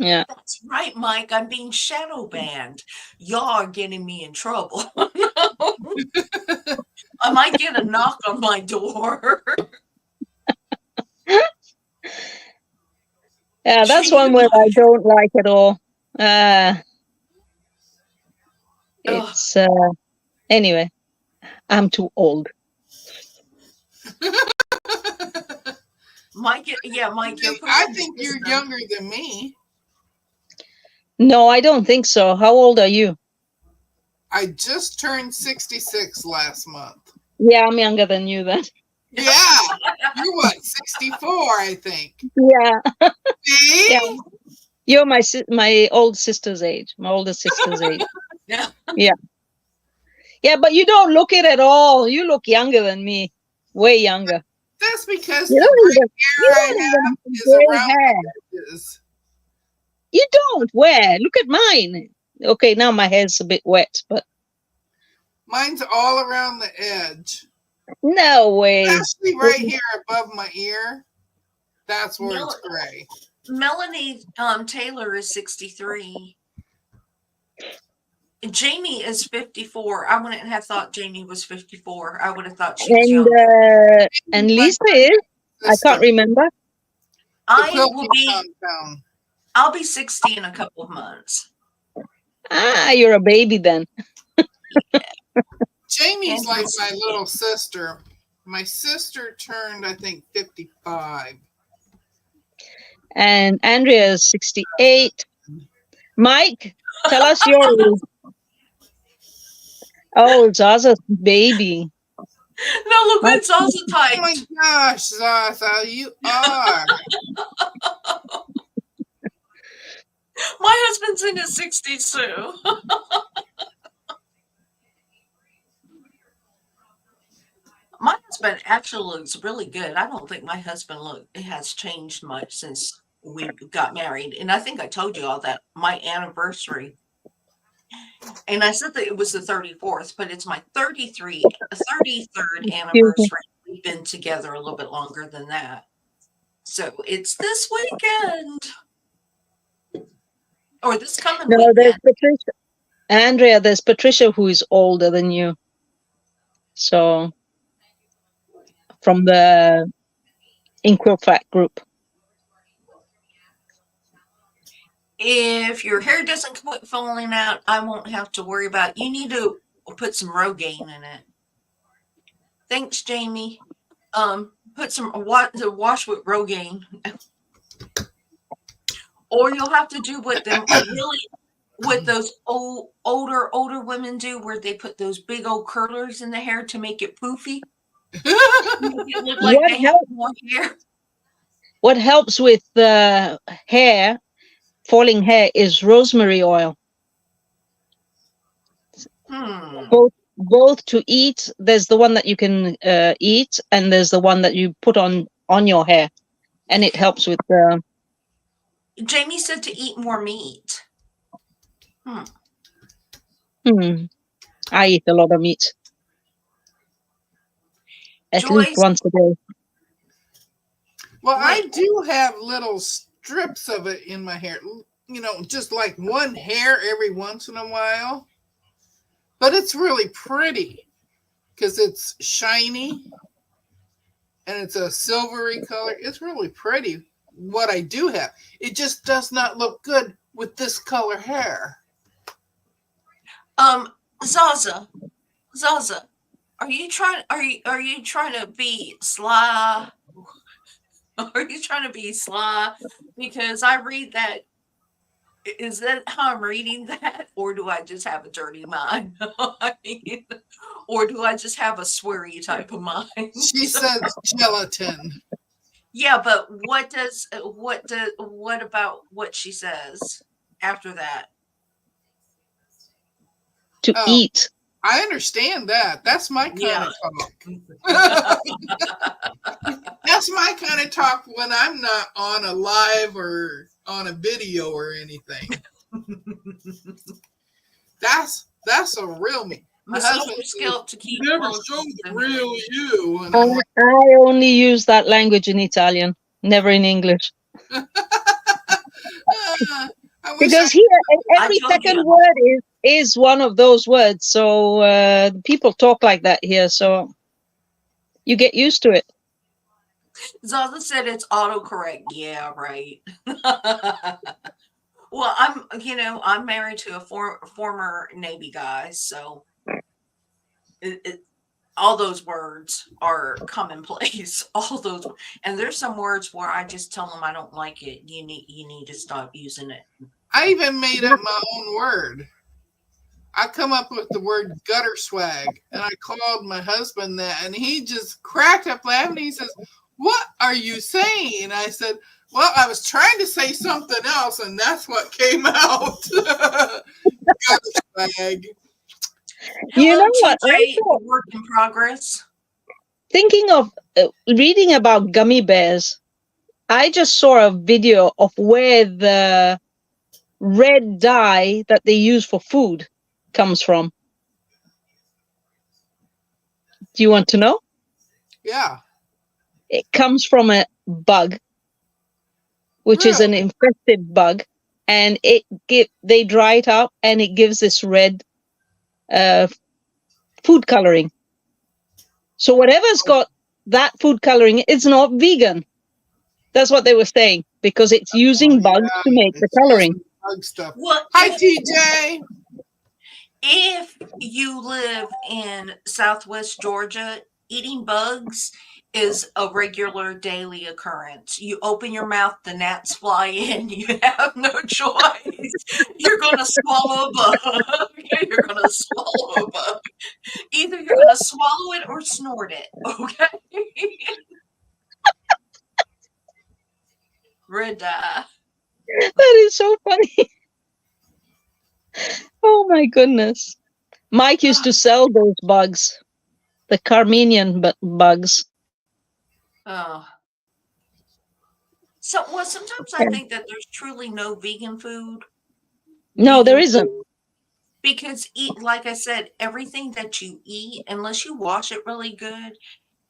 Yeah. That's right, Mike. I'm being shadow banned. Y'all are getting me in trouble. I might get a knock on my door. Yeah, that's one where I don't like at all. It's anyway, I'm too old. Mike, yeah, Mike, you're I pushing think the you're system. younger than me. No, I don't think so. How old are you? I just turned 66 last month. Yeah, I'm younger than you then. Yeah. You're what, 64, I think. Yeah. See? Yeah. You're my old sister's age, my older sister's age. Yeah. Yeah. Yeah, but you don't look it at all. You look younger than me. Way younger. That's because You the don't gray even, you hair I don't have even is have gray around hair. the edges. You don't. Where? Look at mine. Okay, now my hair's a bit wet, but Mine's all around the edge. no way. Especially right here above my ear. That's where it's gray. Melanie Taylor is 63. Jamie is 54. I wouldn't have thought Jamie was 54. I would have thought she was young. And Lisa is? I can't remember. I'll be 60 in a couple of months. Ah, you're a baby then. Jamie's like my little sister. My sister turned, I think, 55. And Andrea is 68. Mike, tell us your age. Oh, Zaza's baby. No, look what Zaza typed. Oh my gosh, Zaza, you are. My husband's in his 60s too. My husband actually looks really good. I don't think my husband has changed much since we got married. And I think I told you all that my anniversary. And I said that it was the 34th, but it's my 33rd anniversary. We've been together a little bit longer than that. So it's this weekend. Or this coming weekend. There's Patricia. Andrea, there's Patricia who is older than you. So from the Inquifax group. If your hair doesn't quit falling out, I won't have to worry about it. You need to put some Rogaine in it. Thanks, Jamie. Put some wash with Rogaine. Or you'll have to do what those older women do, where they put those big old curlers in the hair to make it poofy. Make it look like they have more hair. What helps with the hair, falling hair, is rosemary oil. Both to eat. There's the one that you can eat, and there's the one that you put on your hair, and it helps with the. Jamie said to eat more meat. I eat a lot of meat. At least once a day. Well, I do have little strips of it in my hair. You know, just like one hair every once in a while. But it's really pretty because it's shiny and it's a silvery color. It's really pretty. What I do have, it just does not look good with this color hair. Zaza, Zaza, are you trying to be sly? Are you trying to be sly? Because I read that. Is that how I'm reading that, or do I just have a dirty mind? I mean, or do I just have a sweary type of mind? She says gelatin. Yeah, but what about what she says after that? To Oh, eat. I understand that. That's my kind Yeah. of talk. That's my kind of talk when I'm not on a live or on a video or anything. That's a real me. My Massage husband your says, scalp to "You keep never follicles show the real stimulated. you," and I'm And like, I only use that language in Italian, never in English. I wish I. Because here, I every told second you, word is one of those words. So people talk like that here. So you get used to it. Zaza said it's autocorrect. Yeah, right. Well, I'm married to a former Navy guy, so all those words are commonplace. All those, and there's some words where I just tell them I don't like it. You need to stop using it. I even made up my own word. I come up with the word gutter swag, and I called my husband that, and he just cracked up laughing. He says, "What are you saying?" And I said, "Well, I was trying to say something else, and that's what came out." Gutter swag. You Hello, know what? I TJ, thought, work in progress. thinking of reading about gummy bears, I just saw a video of where the red dye that they use for food comes from. Do you want to know? Yeah, It comes from a bug, which is an really. infested bug, and they dry it out, and it gives this red uh, food coloring. So whatever's got that food coloring, it's not vegan. That's what they were saying, because it's Oh using bugs yeah, to make the it's coloring. using bug stuff. Well, Hi, TJ. if you live in Southwest Georgia, eating bugs is a regular daily occurrence. You open your mouth, the gnats fly in. You have no choice. You're going to swallow a bug. You're going to swallow a bug. Either you're going to swallow it or snort it. Okay. Red dye. That is so funny. Oh my goodness. Mike used to sell those bugs, the Carmenian bugs. Oh. So, well, sometimes I think that there's truly no No, there vegan isn't. food. Because like I said, everything that you eat, unless you wash it really good,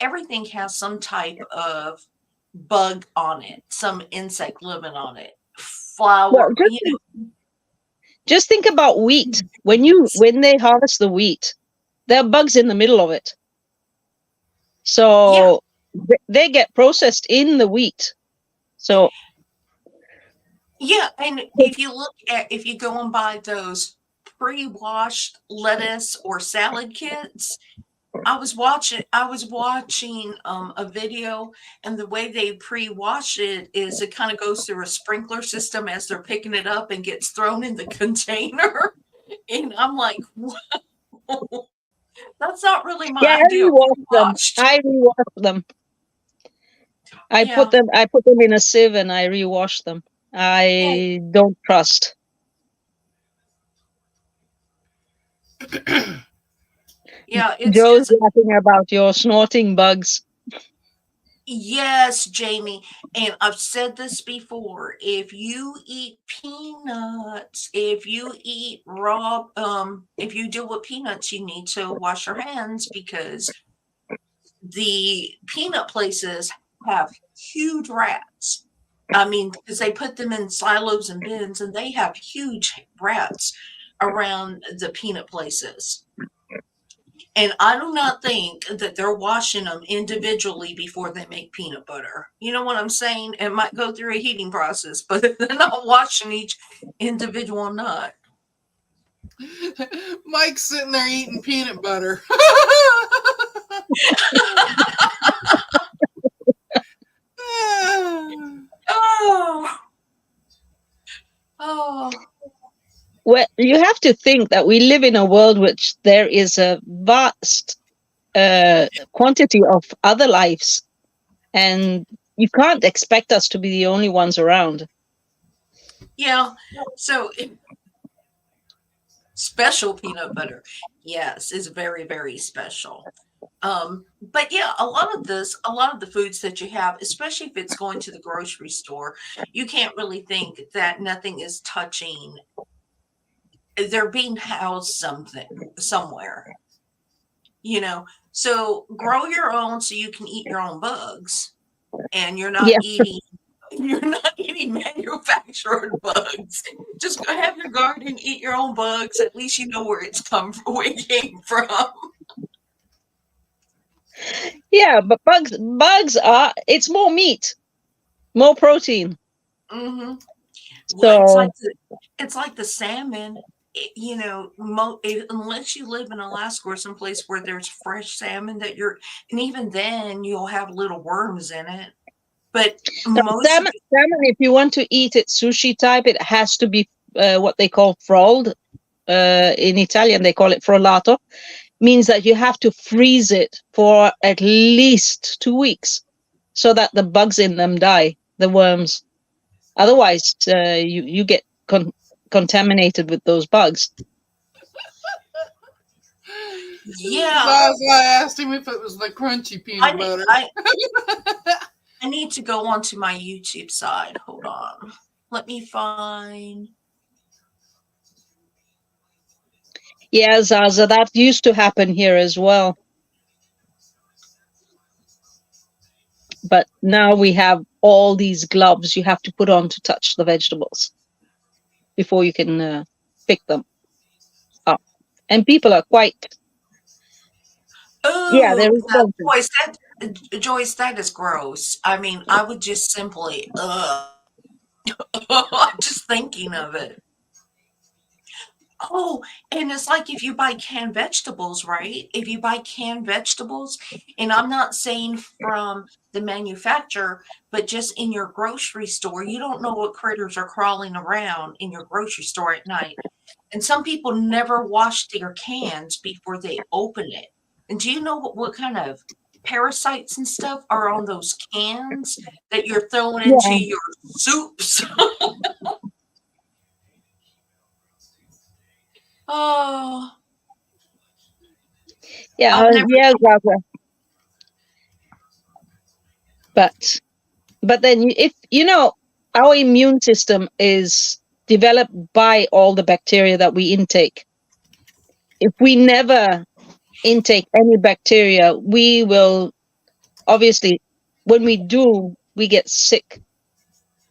everything has some type of bug on it, some insect living on it. Well, Flour, just think about wheat. When they harvest the wheat, there are bugs in the middle of it. yeah, So they get processed in the wheat. So yeah. And if you go and buy those pre-washed lettuce or salad kits, I was watching a video, and the way they pre-wash it is it kind of goes through a sprinkler system as they're picking it up and gets thrown in the container. And I'm like, whoa, that's not really yeah, my I idea of rewash them. pre-washed. I rewash them. Yeah, I put them in a sieve and I rewash them. yeah, I don't trust. yeah. It's Joe's just laughing about your snorting bugs. yes, Jamie. And I've said this before. If you eat peanuts, if you eat raw, if you deal with peanuts, you need to wash your hands because the peanut places have huge rats. I mean, because they put them in silos and bins, and they have huge rats around the peanut places. And I do not think that they're washing them individually before they make peanut butter. You know what I'm saying? It might go through a heating process, but they're not washing each individual nut. Mike's sitting there eating peanut butter. Oh, oh, Well, you have to think that we live in a world which there is a vast quantity of other lives, and you can't expect us to be the only ones around. yeah. So special peanut butter, yes, is very, very special. But yeah, a lot of the foods that you have, especially if it's going to the grocery store, you can't really think that nothing is touching. They're being housed somewhere, you know. So grow your own so you can eat your own bugs, and Yeah, you're not eating manufactured bugs. Just go have your garden, eat your own bugs. At least you know where it's come from, where it came from. yeah, but bugs are, it's more meat, more protein. Hmm. Well, So it's like the salmon. You know, unless you live in Alaska or someplace where there's fresh salmon and even then you'll have little worms in it. But now, most of salmon, if you want to eat it sushi type, it has to be what they call frolled. In Italian, they call it frollato. Means that you have to freeze it for at least 2 weeks so that the bugs in them die, the worms. Otherwise, you get contaminated with those bugs. yeah, That's why I asked him if it was the crunchy I peanut ne- butter. I need to go onto my YouTube side. Hold on. Let me find. Yeah, Zaza, that used to happen here as well. But now we have all these gloves you have to put on to touch the vegetables before you can pick them up. And people are quite, yeah, they're Oh, responsive. Joyce, that is gross. I mean, I would just simply, just thinking of it. Oh, and it's like if you buy canned vegetables, right? If you buy canned vegetables, and I'm not saying from the manufacturer, but just in your grocery store, you don't know what critters are crawling around in your grocery store at night. And some people never wash their cans before they open it. And do you know what kind of parasites and stuff are on those cans that you're throwing into Yeah, your soups? Oh, yeah, I've never. yeah, Zaza. But then if you know, our immune system is developed by all the bacteria that we intake. If we never intake any bacteria, we will obviously, when we do, we get sick.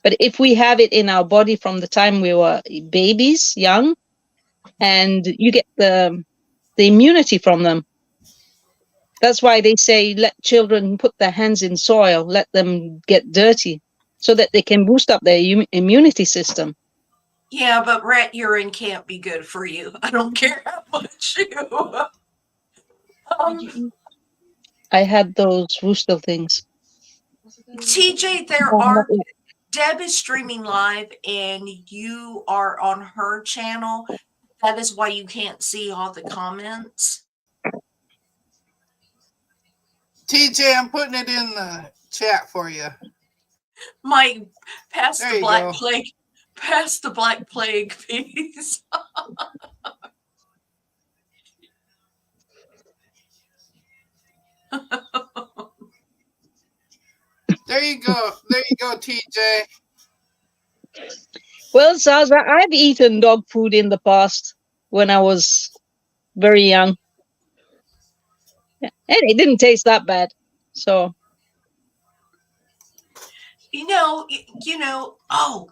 But if we have it in our body from the time we were babies, young, and you get the immunity from them. That's why they say let children put their hands in soil, let them get dirty, so that they can boost up their immunity system. Yeah, but rat urine can't be good for you. I don't care how much you. Um, I had those rooster things. TJ, Deb is streaming live and you are on her channel. That is why you can't see all the comments. TJ, I'm putting it in the chat for you. Mike, pass There the you black go. plague. Pass the black plague, please. There you go. There you go, TJ. Well, Zaza, I've eaten dog food in the past when I was very young, and it didn't taste that bad. So Oh,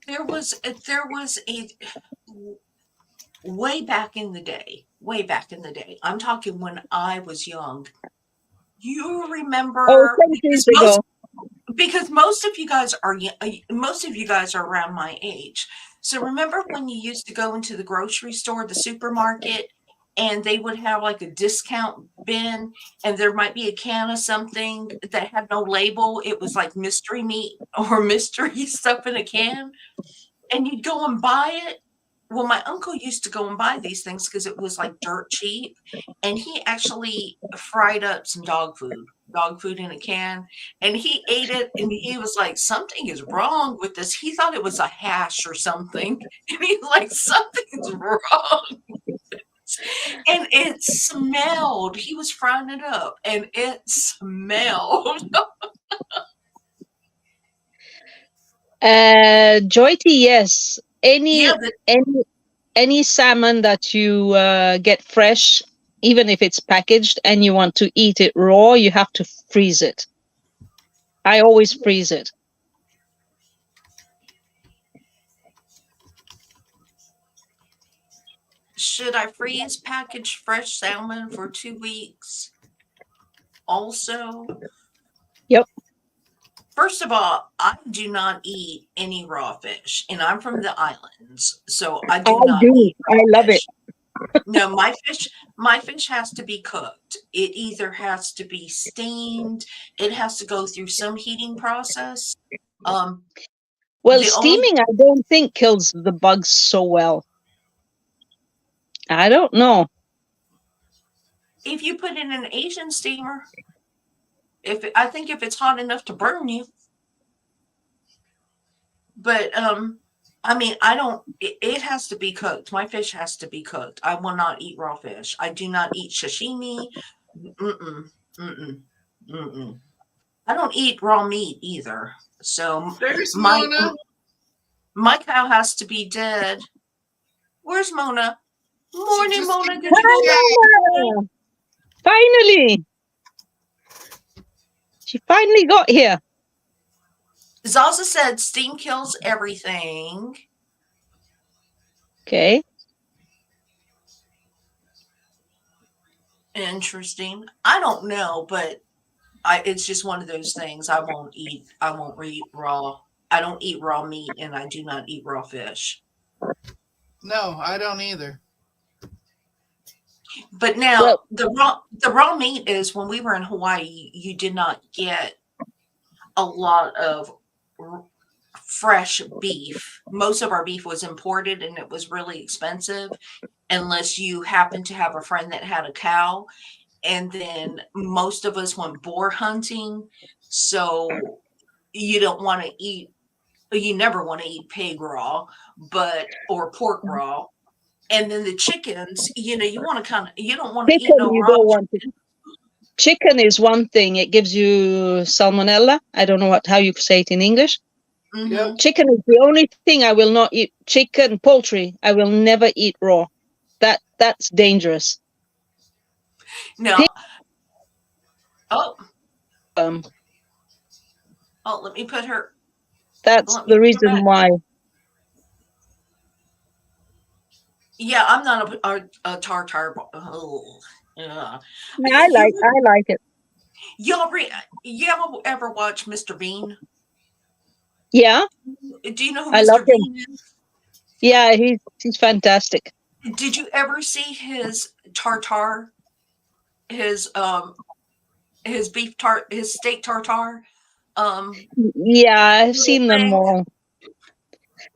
there was a way back in the day. I'm talking when I was young. You oh, remember centuries ago. because most of you guys are around my age. So remember when you used to go into the grocery store, the supermarket, and they would have like a discount bin, and there might be a can of something that had no label. It was like mystery meat or mystery stuff in a can, and you'd go and buy it. Well, my uncle used to go and buy these things because it was like dirt cheap, and he actually fried up some dog food in a can, and he ate it, and he was like, "Something is wrong with this." He thought it was a hash or something, and he's like, "Something's wrong." And it smelled. He was frying it up, and it smelled. Joyty, yes. Yeah, Any salmon that you get fresh, even if it's packaged and you want to eat it raw, you have to freeze it. I always freeze it. should I freeze packaged fresh salmon for 2 weeks? Also, Yep. first of all, I do not eat any raw fish, and I'm from the islands, so I I do not do. eat I raw love it. fish. No, my fish has to be cooked. It either has to be steamed, it has to go through some heating process. Um, Well, the only steaming, I don't think kills the bugs so well. I don't know. if you put it in an Asian steamer, I think if it's hot enough to burn you, but I mean, I don't. It has to be cooked. My fish has to be cooked. I will not eat raw fish. I do not eat sashimi. Mm-mm, mm-mm, mm-mm. I don't eat raw meat either. So There's my Mona. my cow has to be dead. Where's Mona? Morning, just Mona. came Did you go back. back? Finally, she finally got here. Zaza said steam kills everything. Okay. Interesting. I don't know, but it's just one of those things. I won't eat raw. I don't eat raw meat, and I do not eat raw fish. No, I don't either. But now Well, the raw meat is when we were in Hawaii, you did not get a lot of fresh beef. Most of our beef was imported, and it was really expensive unless you happened to have a friend that had a cow. And then most of us went boar hunting, so you don't want to eat. You never want to eat pig raw, or pork raw. And then the chickens, you want to you don't want to eat chicken, no you raw. don't want to. Chicken is one thing. It gives you salmonella. I don't know how you say it in English. Mhm. Yep. Chicken is the only thing I will not eat. Chicken, poultry, I will never eat raw. That's dangerous. No. Pig, Oh, um, let me put her. that's Let me the put her reason back. why. Yeah, I'm not a tartar. Oh, yeah. I like it. Y'all ever watch Mr. Bean? Yeah, Do you know who I love Mr. him. Bean is? Yeah, he's fantastic. Did you ever see his tartar? His beef tart, his steak tartar. Yeah, I've Little seen them thing. all.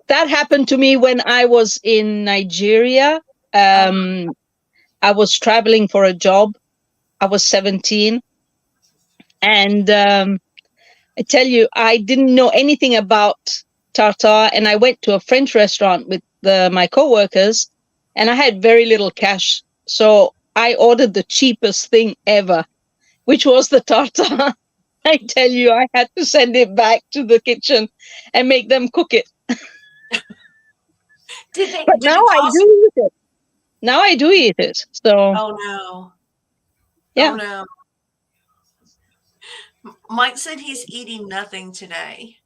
That happened to me when I was in Nigeria. I was traveling for a job. I was 17. And I tell you, I didn't know anything about tartar. And I went to a French restaurant with my coworkers, and I had very little cash. So I ordered the cheapest thing ever, which was the tartar. I tell you, I had to send it back to the kitchen and make them cook it. But Did now it I cost? do eat it. Now I do eat it. So Oh no! yeah. Oh no! Mike said he's eating nothing today.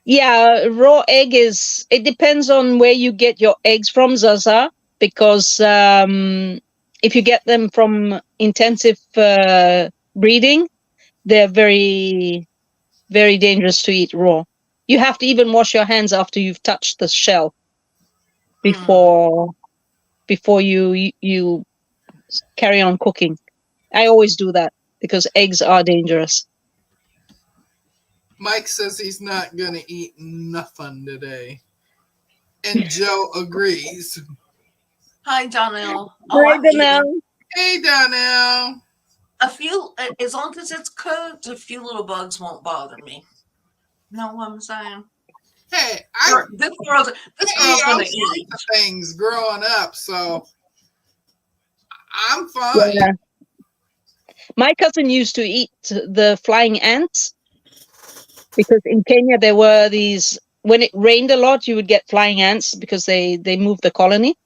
Yeah, raw egg it depends on where you get your eggs from, Zaza, because if you get them from intensive breeding, they're very, very dangerous to eat raw. You have to even wash your hands after you've touched the shell before you carry on cooking. I always do that because eggs are dangerous. Mike says he's not going to eat nothing today. And Joe agrees. Hi, Donnell. Oh, Right, I'm eating. Danelle? Hey, Donnell. A few, as long as it's cooked, a few little bugs won't bother me. Know what I'm saying? Hey, I This ate girl's all gonna sorts eat. of things growing up, so I'm fine. Yeah. My cousin used to eat the flying ants because in Kenya there were these. When it rained a lot, you would get flying ants because they moved the colony.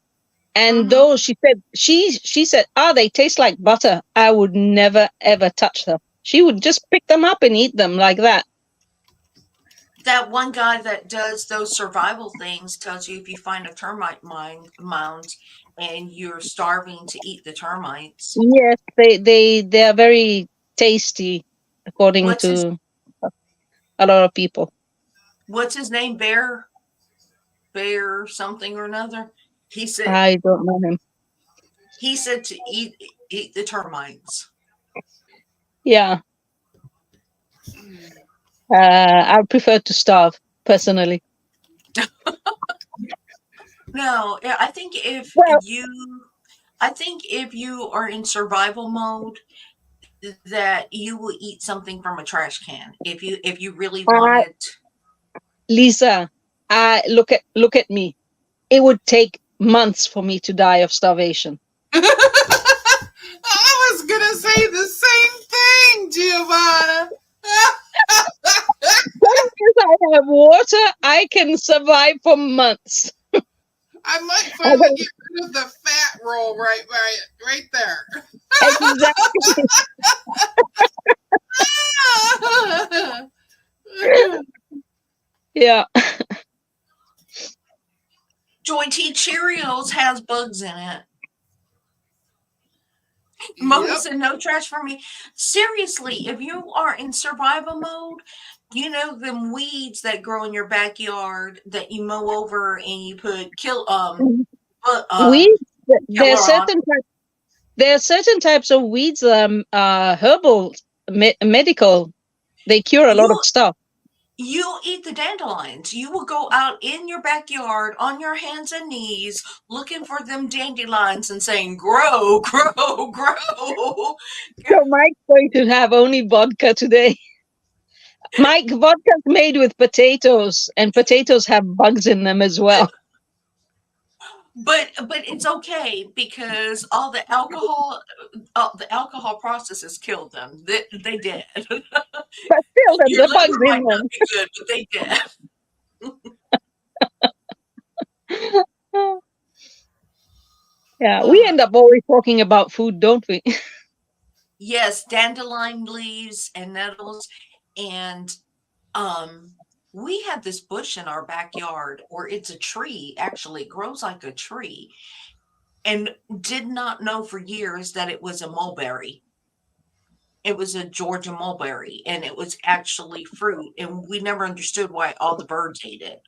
And Mhm. those, she said, they taste like butter. I would never ever touch them. She would just pick them up and eat them like that. That one guy that does those survival things tells you if you find a termite mound and you're starving to eat the termites. Yes, they are very tasty, according What's his to a lot of people. What's his name? Bear something or another. He said I don't know him. he said to eat the termites. Yeah, I prefer to starve personally. No, Well, I think if you are in survival mode, that you will eat something from a trash can if you really want uh, it. Lisa, look at me. It would take months for me to die of starvation. I was going to say the same thing, Giovanna. As long as I have water, I can survive for months. I might I finally don't- get rid of the fat roll right there. Exactly. Yeah. Joy T Cheerios has bugs in it. Mona Yep. said no trash for me. Seriously, if you are in survival mode, you know them weeds that grow in your backyard that you mow over and you put Weeds. There are killer on. certain types of weeds. Herbal, medical. They cure a lot of You stuff. you eat the dandelions. You will go out in your backyard on your hands and knees looking for them dandelions and saying, grow, grow, grow. So Mike's going to have only vodka today. Mike, vodka's made with potatoes, and potatoes have bugs in them as well. But it's okay because all the alcohol processes killed them. They did. But still, there's Your the liver bugs in might not be good, but they did. them. Yeah, we end up always talking about food, don't we? Yes, dandelion leaves and nettles, and um, we have this bush in our backyard, or it's a tree. Actually, it grows like a tree, and did not know for years that it was a mulberry. It was a Georgia mulberry, and it was actually fruit, and we never understood why all the birds ate it.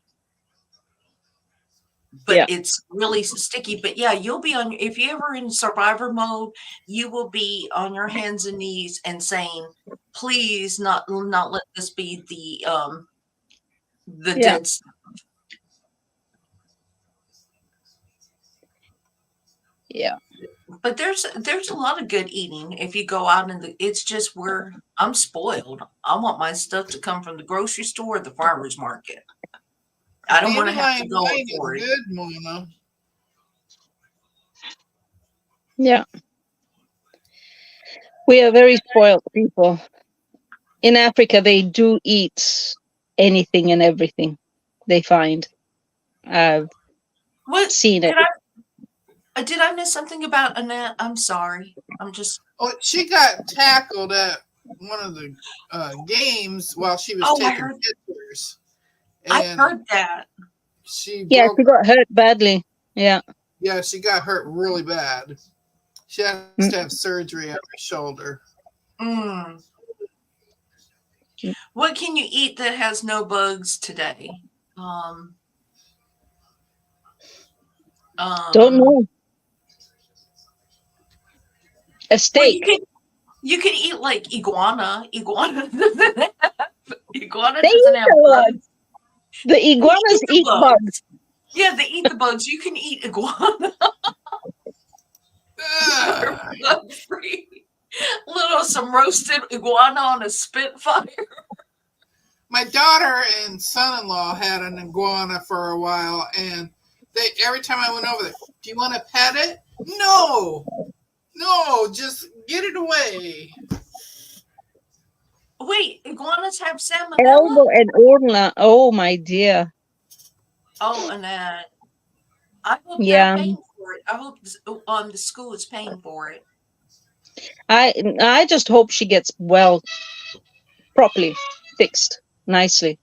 But Yeah, it's really sticky. But yeah, you'll be on if you ever in survivor mode, you will be on your hands and knees and saying, please not let this be the yeah, dead. yeah, But there's a lot of good eating if you go out it's just where I'm spoiled. I want my stuff to come from the grocery store or the farmer's market. I don't want to have to Dandelion go wine is for it. good, Mona. yeah. We are very spoiled people. In Africa, they do eat anything and everything they find. I've What seen it. did I miss something about Annette? I'm sorry. I'm just Oh, she got tackled at one of the games while she was I taking heard pictures, I and heard that. she Yeah, broke. she got hurt badly. Yeah. Yeah, she got hurt really bad. She has Mm. to have surgery on her shoulder. Mm. What can you eat that has no bugs today? Um, Don't um, know. A well, steak. you can eat like iguana. Iguana They doesn't eat have a lot. bugs. The They iguanas eat the eat bugs. bugs. Yeah, they eat the bugs. You can eat iguana. They're Ugh. bug free. Little some roasted iguana on a spitfire. My daughter and son-in-law had an iguana for a while, and they every time I went over there, do you want to pet it? No, no, just get it away. Wait, iguanas have salmonella? Elbow and orna. Oh my dear. Oh, and I hope they're Yeah. paying for it. I hope the school is paying for it. I just hope she gets well properly fixed nicely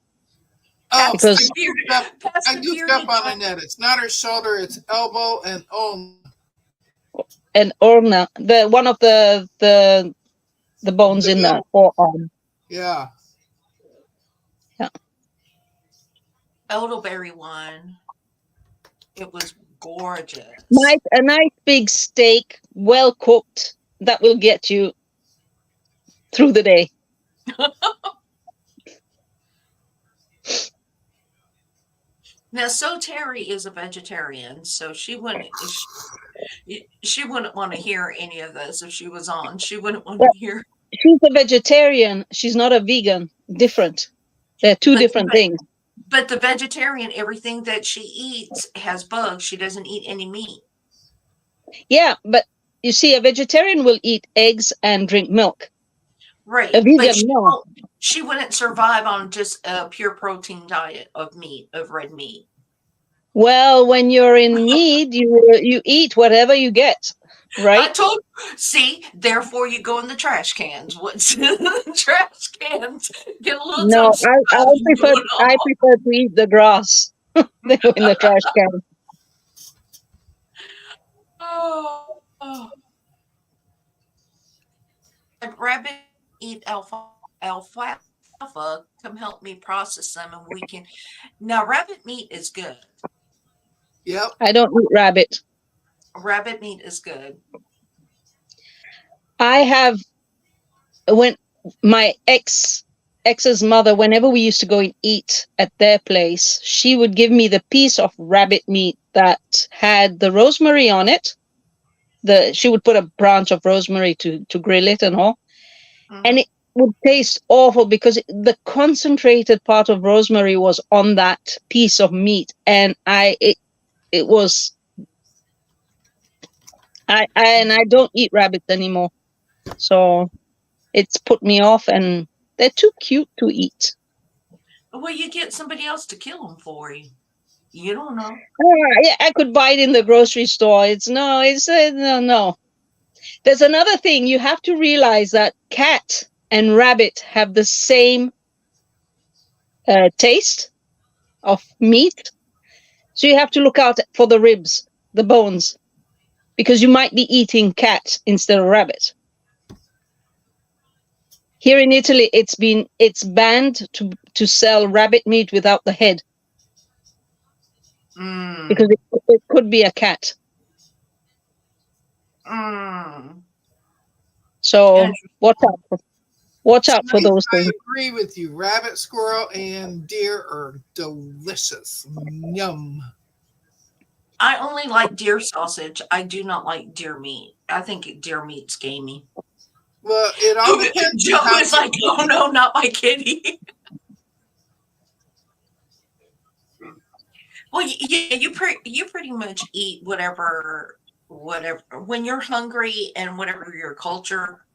Oh, Pass the because beard. Pass I the goofed up bearded on dog. Annette. It's not her shoulder, it's elbow and and orna the one of the bones the in the elbow. forearm. Yeah. Yeah. Elderberry one. It was gorgeous. A nice big steak, well cooked, that will get you through the day. Now, so Terry is a vegetarian, so she wouldn't want to hear any of this if she was on. She wouldn't want to But hear. she's a vegetarian. She's not a vegan. Different. They're two But different things. but the vegetarian, everything that she eats has bugs. She doesn't eat any meat. Yeah, but you see, a vegetarian will eat eggs and drink milk. A Right, but vegan, no. she wouldn't survive on just a pure protein diet of meat, of red meat. Well, when you're in need, you eat whatever you get, I right? told see, therefore you go in the trash cans. What's in the trash cans? Get a little No, something surviving going I on. prefer to eat the grass. They go in the trash can. Oh, oh. And rabbit eat alfalfa. Come help me process them, and we can. Now, rabbit meat is good. Yep. I don't eat rabbit. Rabbit meat is good. I have when my ex's mother, whenever we used to go and eat at their place, she would give me the piece of rabbit meat that had the rosemary on it. She would put a branch of rosemary to grill it and all, and Hmm. it would taste awful because the concentrated part of rosemary was on that piece of meat, and it was I don't eat rabbits anymore, so it's put me off, and they're too cute to eat. Well, you get somebody else to kill them for you. You don't know. Yeah, I could buy it in the grocery store. No. There's another thing you have to realize, that cat and rabbit have the same taste of meat, so you have to look out for the ribs, the bones, because you might be eating cat instead of rabbit. Here in Italy, it's banned to sell rabbit meat without the head because Mm. it could be a cat. Mm. So watch out. Watch out for I, those I things. agree with you. Rabbit, squirrel, and deer are delicious. Yum. I only like deer sausage. I do not like deer meat. I think deer meat's gamey. Well, it all depends on Joe how is like, oh no, not my kitty. Well, you pretty much eat whatever when you're hungry, and whatever your culture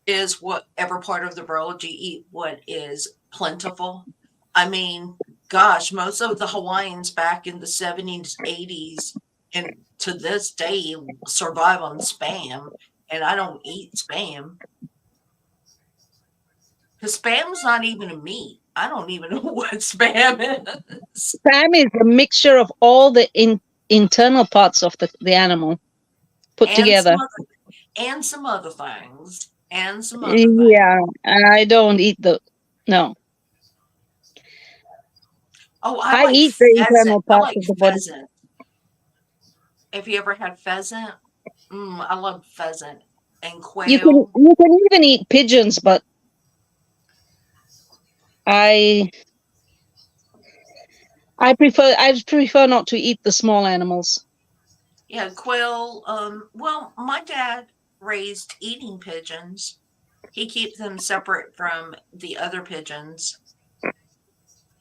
is, whatever part of the world you eat what is plentiful. I mean, gosh, most of the Hawaiians back in the 70s, 80s, and to this day survive on spam, and I don't eat spam. Because spam's not even a meat. I don't even know what spam is. Spam is a mixture of all the internal parts of the animal put And together. some other things. And some other things. Yeah, I don't eat No. Oh, I I like eat the pheasant. internal I parts like of the body. pheasant. Have you ever had pheasant? I love pheasant and quail. You can even eat pigeons, but I I prefer not to eat the small animals. Yeah, quail. Well, my dad raised eating pigeons. He keeps them separate from the other pigeons.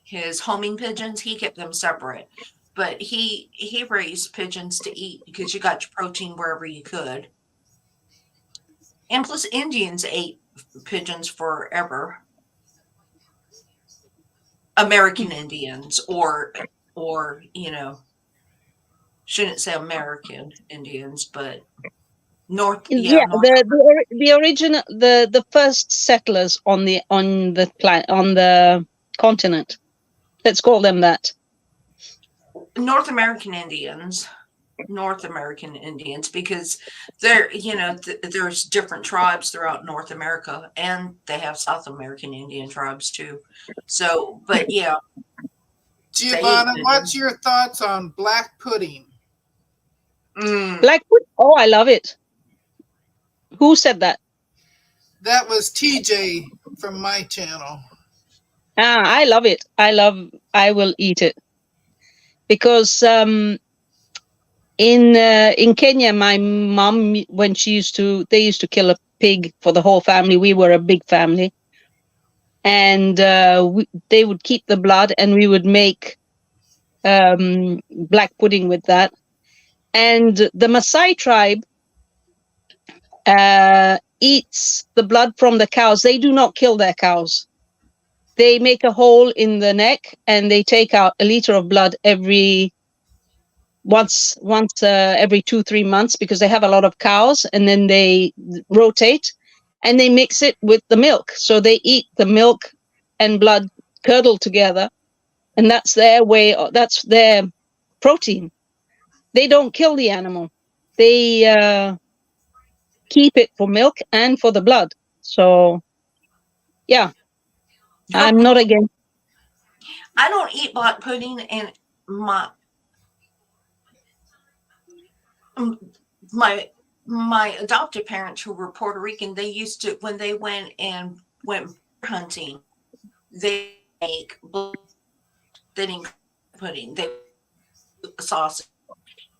His homing pigeons, he kept them separate. But he raised pigeons to eat because you got your protein wherever you could. And plus Indians ate pigeons forever. American Indians or, shouldn't say American Indians, but Yeah, North. the original the first settlers on the continent. Let's call them that. North American Indians. North American Indians because there's different tribes throughout North America and they have South American Indian tribes too. So, but yeah, they ate Giovanna, what's pigeons. your thoughts on black pudding? Blackwood. Oh, I love it. Who said that? That was TJ from my channel. I love it. I will eat it because in Kenya, my mom, when they used to kill a pig for the whole family. We were a big family, and they would keep the blood, and we would make black pudding with that. And the Maasai tribe eats the blood from the cows. They do not kill their cows. They make a hole in the neck, and they take out a liter of blood once every 2-3 months because they have a lot of cows, and then they rotate and they mix it with the milk. So they eat the milk and blood curdled together, and that's their protein. They don't kill the animal. They keep it for milk and for the blood. So yeah, I'm not against. I don't eat black pudding, and my mm, my my adopted parents who were Puerto Rican, they used to when they went hunting, they make they didn't pudding. They sausage.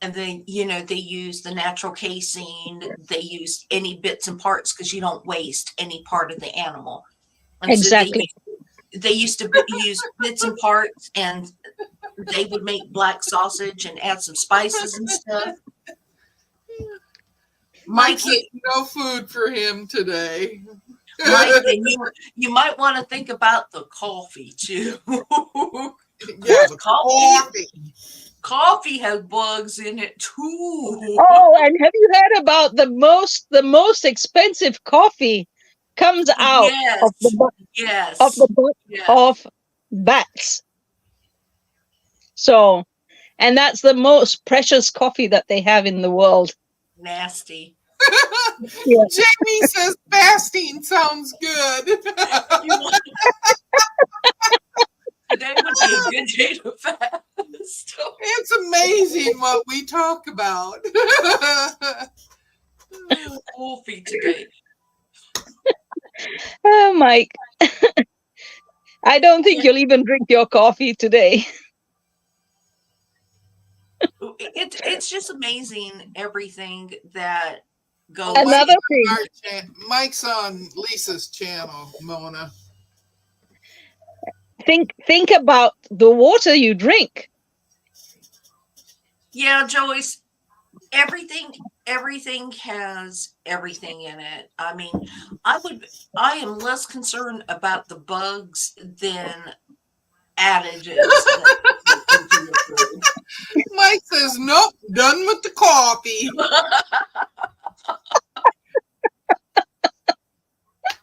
And then, they use the natural casing. They use any bits and parts because you don't waste any part of the animal. And so Exactly. they used to use bits and parts, and they would make black sausage and add some spices and stuff. Mike Mikey, said no food for him today. Mike, and you might want to think about the coffee too. Yeah, the coffee. Coffee has bugs in it too. Oh, and have you heard about the most expensive coffee comes out of the butt Yes. of bats? So, and that's the most precious coffee that they have in the world. Nasty. Yeah. Jamie says fasting sounds good. Today would be a good day to fast. It's amazing what we talk about. Coffee today. Oh, Mike. I don't think you'll even drink your coffee today. It's just amazing everything that goes. Another thing. Mike's on Lisa's channel, Mona. Think about the water you drink. Yeah, Joyce. Everything has everything in it. I mean, I am less concerned about the bugs than additives. Mike says, nope, done with the coffee.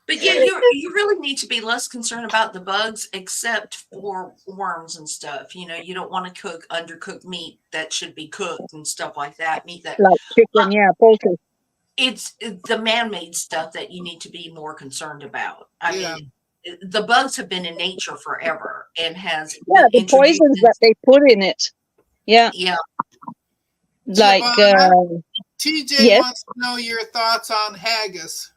But yeah, you really need to be less concerned about the bugs, except for worms and stuff. You don't want to cook undercooked meat that should be cooked and stuff like that. Meat that Like chicken, poultry. it's the man-made stuff that you need to be more concerned about. I mean, the bugs have been in nature forever and has Yeah, been the introduced poisons in, that they put in it. Yeah, yeah. like TJ yes, wants to know your thoughts on haggis.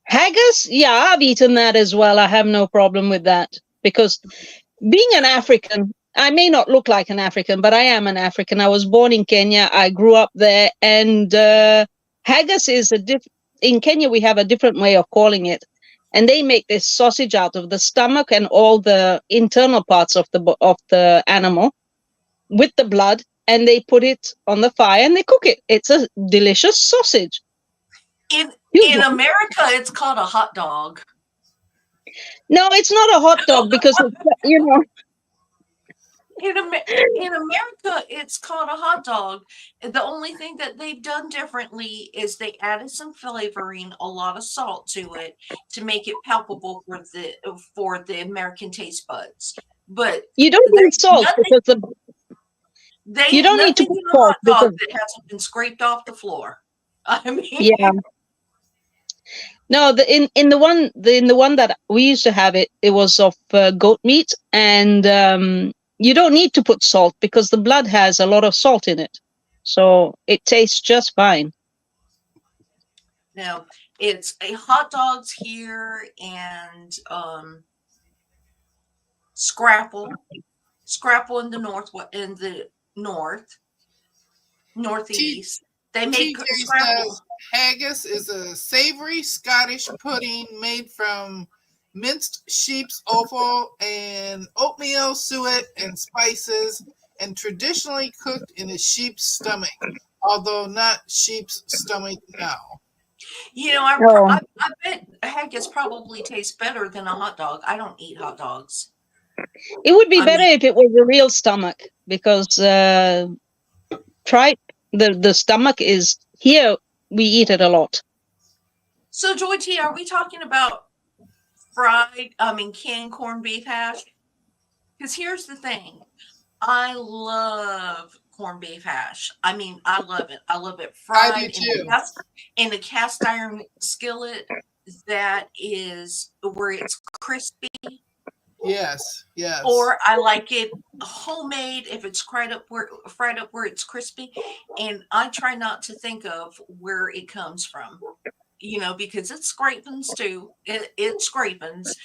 haggis. Yeah, I've eaten that as well. I have no problem with that because being an African, I may not look like an African, but I am an African. I was born in Kenya. I grew up there, and haggis is in Kenya. We have a different way of calling it, and they make this sausage out of the stomach and all the internal parts of the animal with the blood, and they put it on the fire and they cook it. It's a delicious sausage. In Huge in one. America, it's called a hot dog. No, it's not a hot dog because In America, it's called a hot dog. The only thing that they've done differently is they added some flavoring, a lot of salt to it to make it palpable for the American taste buds. But you don't need there's salt nothing because you they don't need to nothing put in a salt hot dog because that hasn't been scraped off the floor. I yeah. mean, No, in the one that we used to have, it was of goat meat, and you don't need to put salt because the blood has a lot of salt in it, so it tastes just fine. no, it's a hot dogs here and scrapple, scrapple in the north, T- northeast. They make TJ scrapple. says haggis is a savory Scottish pudding made from minced sheep's offal and oatmeal, suet, and spices, and traditionally cooked in a sheep's stomach, although not sheep's stomach now. You know, Oh, I bet haggis probably tastes better than a hot dog. I don't eat hot dogs. it would be I better mean, if it was a real stomach because tripe the stomach is here. We eat it a lot. so Joy T, are we talking about canned corned beef hash? Because here's the thing. I love corned beef hash. I mean, I love it. I love it I do fried too. in a cast iron skillet that is where it's crispy, Yes, yes. or I like it homemade if it's fried up where it's crispy. And I try not to think of where it comes from, because it's scrapings too. It's scrapings,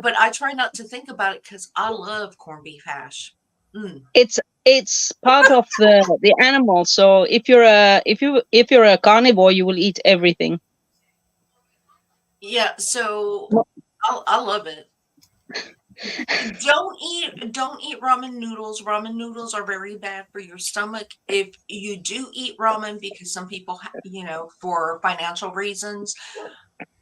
but I try not to think about it because I love corned beef hash. Mm. It's part of the animal. So if you're a carnivore, you will eat everything. Yeah, so I love it. Don't eat ramen noodles. Ramen noodles are very bad for your stomach. If you do eat ramen, because some people, for financial reasons,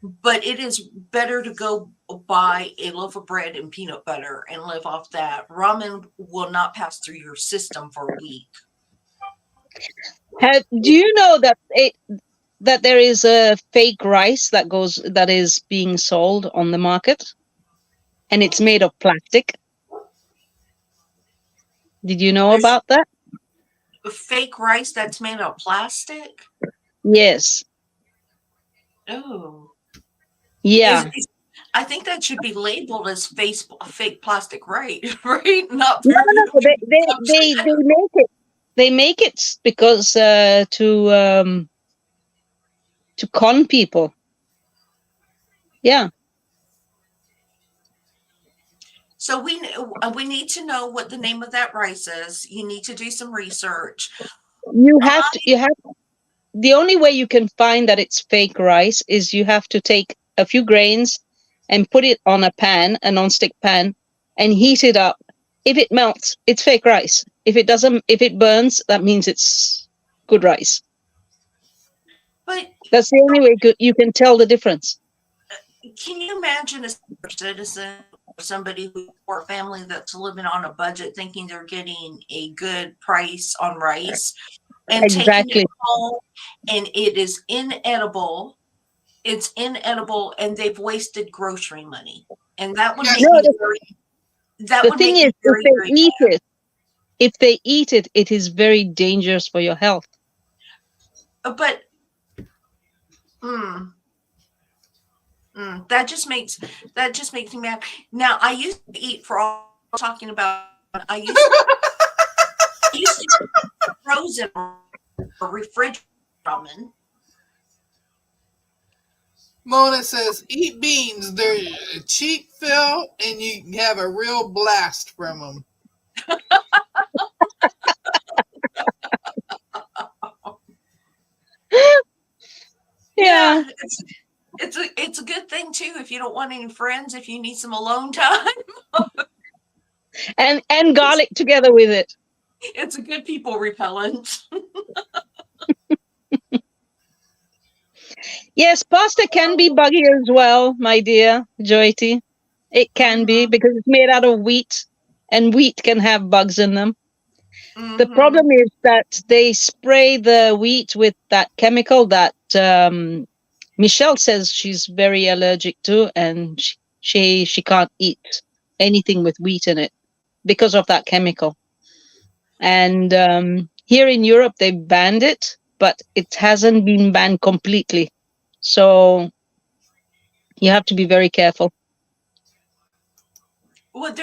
but it is better to go buy a loaf of bread and peanut butter and live off that. Ramen will not pass through your system for a week. Do you know that there is a fake rice that is being sold on the market, and it's made of plastic? Did you know There's about that? fake rice that's made of plastic. Yes. Oh, Yeah. I think that should be labeled as fake plastic, right? Right? Not No, for no, no. human They consumption. make it. They make it because to con people. Yeah. So we need to know what the name of that rice is. You need to do some research. You I have to. You have. The only way you can find that it's fake rice is you have to take a few grains and put it on a non-stick pan, and heat it up. If it melts, it's fake rice. If it doesn't, if it burns, that means it's good rice. but That's the only way you can tell the difference. can you imagine a citizen or somebody or a family that's living on a budget thinking they're getting a good price on rice and taking it Exactly. home and it is inedible. It's inedible and they've wasted grocery money. And that would Yes, make No, me very that the would thing make is, me very, very mad. if they eat it, it is very dangerous for your health. But mm, That just makes me mad. Now I used to eat for all talking about. I used to eat frozen or refrigerated ramen. Mona says, eat beans. They're cheap, Phil, and you have a real blast from them. Yeah, Yeah, it's a good thing too if you don't want any friends, if you need some alone time. and garlic together with it. It's a good people repellent. Yes, pasta can be buggy as well, my dear Joyty. It can be Mhm. because it's made out of wheat, and wheat can have bugs in them. The Mhm. problem is that they spray the wheat with that chemical that Michelle says she's very allergic to, and she can't eat anything with wheat in it because of that chemical. And here in Europe, they banned it, but it hasn't been banned completely. So you have to be very careful. Well,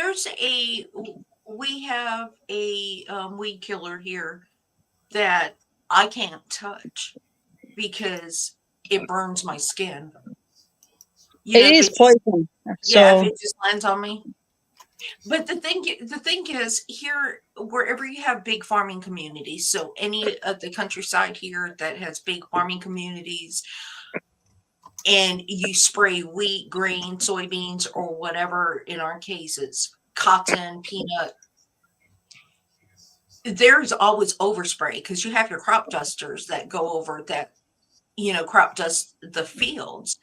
we have a weed killer here that I can't touch because it burns my skin. You It know, if is it just poison. yeah, if So it just lands on me. But the thing is here, wherever you have big farming communities, so any of the countryside here that has big farming communities, and you spray wheat, grain, soybeans, or whatever in our case it's cotton, peanut, there's always overspray because you have your crop dusters that go over that, crop dust the fields,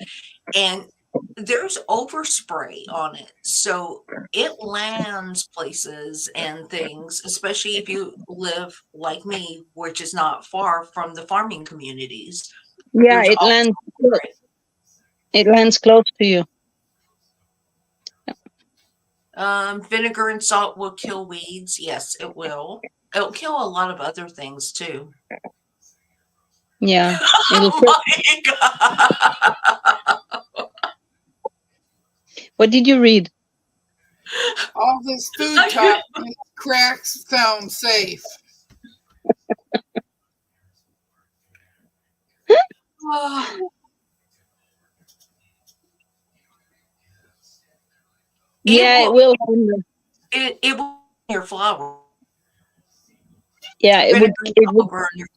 and there's overspray on it. So it lands places and things, especially if you live like me, which is not far from the farming communities. yeah, There's always overspray. it lands close to you. Vinegar and salt will kill weeds. Yes, it will. It'll kill a lot of other things too. Yeah, it'll Oh kill. my god! What did you read? All this food talk makes cracks sound safe. It Yeah, it will. will. It will burn your flour. Yeah, it would. Vinegar and It salt will would. burn your.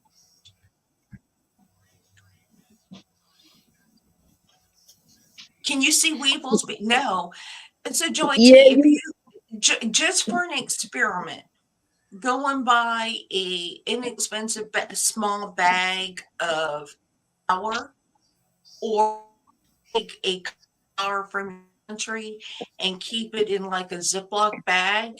Can you see weevils? But no. And so, Joy Yeah, T, if you just for an experiment, go and buy a inexpensive small bag of flour, or take a flour from your country and keep it in like a Ziploc bag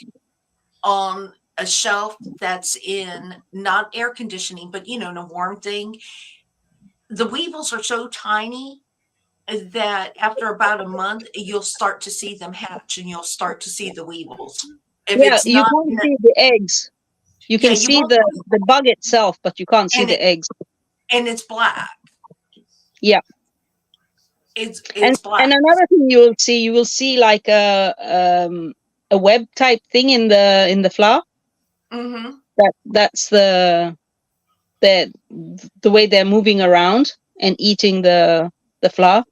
on a shelf that's in not air conditioning, but in a warm thing. The weevils are so tiny that after about a month, you'll start to see them hatch and you'll start to see the weevils. If yeah. it's You not, can't see the eggs. You yeah, can you see won't, the bug itself, but you can't see and the eggs. it's black. Yeah, It's and black. another thing you will see like a web type thing in the flour. Hmm. That's the the way they're moving around and eating the flour.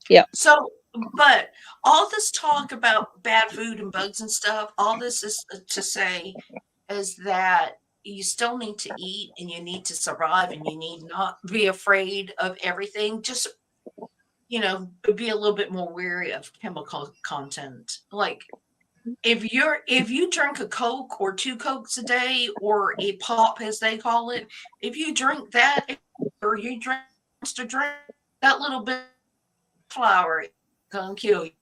Yeah, So, but all this talk about bad food and bugs and stuff, all this is to say is that you still need to eat and you need to survive and you need not be afraid of everything. Just, be a little bit more wary of chemical content. Like if you drink a Coke or two Cokes a day or a pop as they call it, if you drink that or you drink to drink that little bit of flour, it's gonna kill you.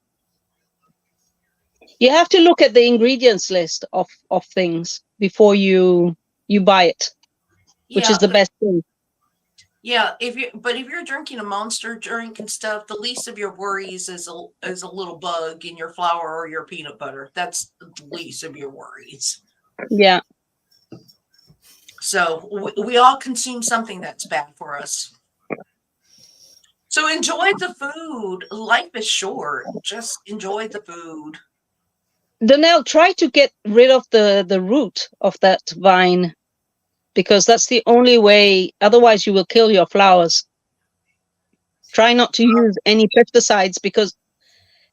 you have to look at the ingredients list of things before you buy it, which is Yeah, the best thing. yeah. If you're drinking a Monster drink and stuff, the least of your worries is a little bug in your flour or your peanut butter. That's the least of your worries. Yeah, So we all consume something that's bad for us. So enjoy the food. Life is short. Just enjoy the food. Donnell, try to get rid of the root of that vine, because that's the only way. Otherwise, you will kill your flowers. Try not to use any pesticides, because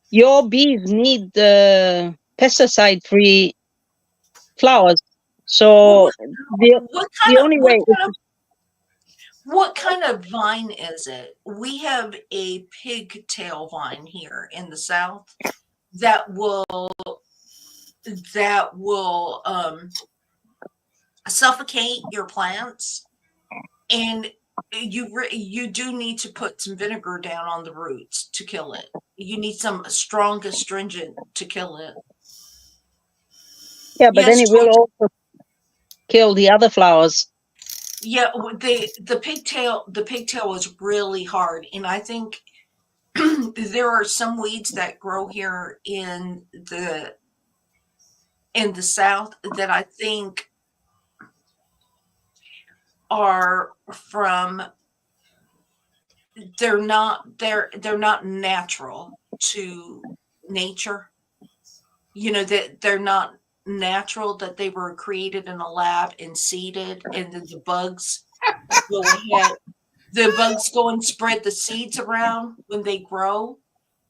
your bees need the pesticide-free flowers. Well, So the only way is what kind of vine is it? We have a pigtail vine here in the south that will suffocate your plants, and you do need to put some vinegar down on the roots to kill it. You need some strong astringent to kill it. yeah, but then Yes, it will George. also kill the other flowers. Yeah, the pigtail was really hard, and I think there are some weeds that grow here in the south that I think are from they're not natural to nature. You know, that they're not natural, that they were created in a lab and seeded, and then go ahead the bugs go and spread the seeds around when they grow,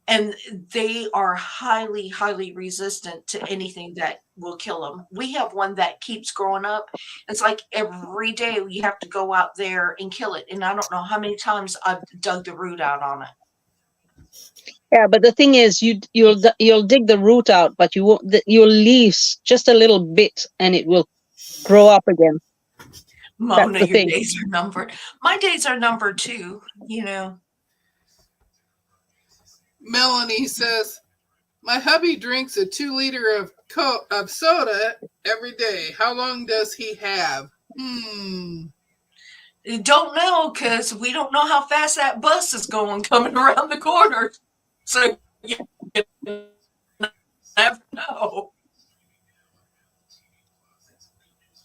and they are highly, highly resistant to anything that will kill them. We have one that keeps growing up. It's like every day you have to go out there and kill it, and I don't know how many times I've dug the root out on it. Yeah, but the thing is, you'll dig the root out, but you won't. You'll leave just a little bit, and it will grow up again. That's Mona, the your thing. days are numbered. My days are numbered too, you know. Melanie says, my hubby drinks a 2 liter of soda every day. How long does he have? Don't know, because we don't know how fast that bus is going coming around the corner. So you never know.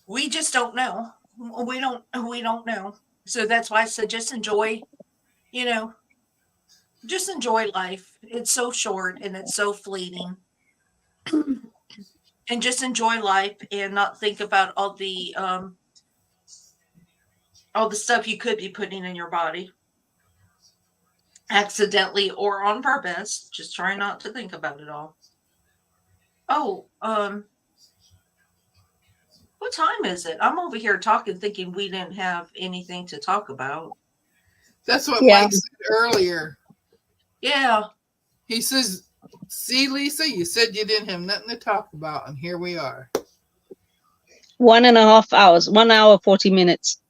We just don't know. We don't know. So that's why I said just enjoy, you know, just enjoy life. It's so short and it's so fleeting. And just enjoy life and not think about all the stuff you could be putting in your body accidentally or on purpose. Just try not to think about it all. Oh, what time is it? I'm over here talking, thinking we didn't have anything to talk about. That's what Yeah. Mike said earlier. Yeah. He says, see, Lisa, you said you didn't have nothing to talk about, and here we are. 1.5 hours, 1 hour, 40 minutes.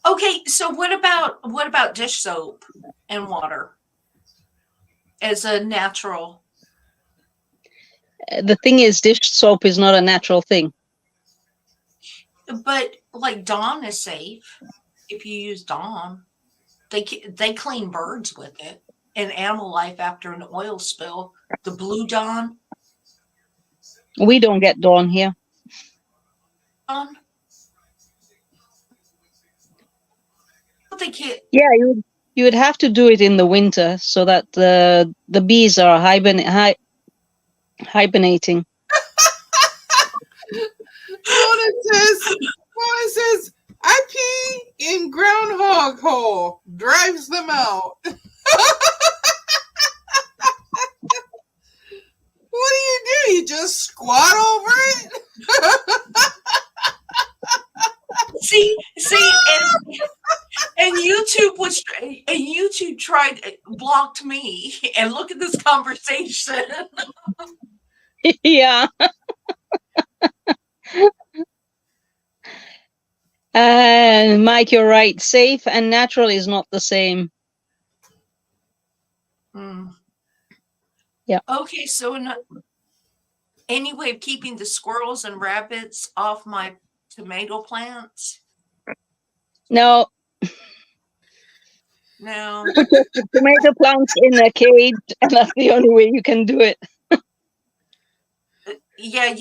Okay, so what about dish soap and water as a natural? The thing is, dish soap is not a natural thing. But like Dawn is safe if you use Dawn. They clean birds with it and animal life after an oil spill. The blue Dawn. We don't get Dawn here. Dawn. They can't. Yeah, you would have to do it in the winter so that the bees are hibernating. Mona says, I pee in groundhog hole. Drives them out. What do? You just squat over it? See, and YouTube blocked me, and look at this conversation. Yeah. Mike, you're right. Safe and natural is not the same. Yeah. Okay, so any way of keeping the squirrels and rabbits off my tomato plants? No. No. Put your tomato plants in a cage, and that's the only way you can do it. Yeah,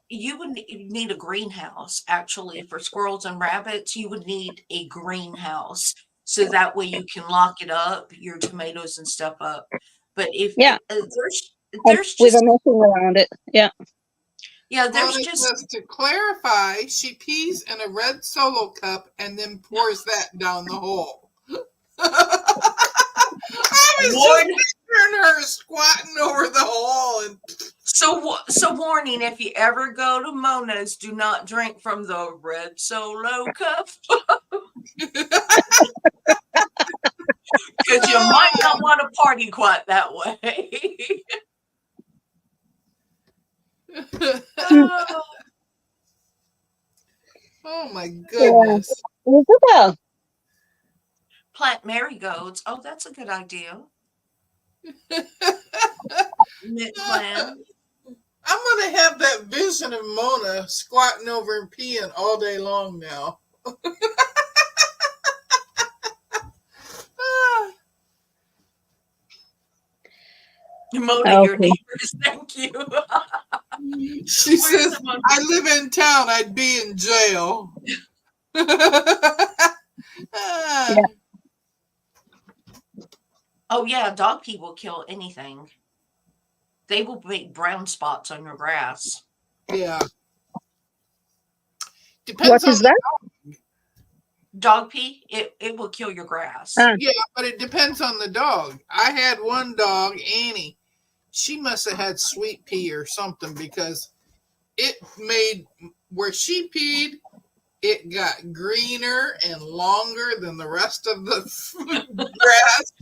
you would need a greenhouse actually for squirrels and rabbits. You would need a greenhouse so that way you can lock it up, your tomatoes and stuff up. But if Yeah, there's with a just netting around it. Yeah. yeah, there's Mona just says to clarify, she pees in a red Solo cup and then pours that down the hole. I was just warn. picturing her squatting over the hole and So warning: if you ever go to Mona's, do not drink from the red Solo cup because you might not want to party quite that way. Oh, oh my Yeah. goodness. Isabel. plant marigolds. Oh, that's a good idea. Mint plant. I'm gonna have that vision of Mona squatting over and peeing all day long now. Ah, Mona, your Okay. neighbors. Thank you. she Where's says, the Mona? I live in town, I'd be in jail. Ah, Yeah. Oh yeah, dog pee will kill anything. They will make brown spots on your grass. yeah. What Depends on is that? Dog pee, it will kill your grass. yeah, but it depends on the dog. I had one dog, Annie. She must have had sweet pea or something because it made where she peed, it got greener and longer than the rest of the grass.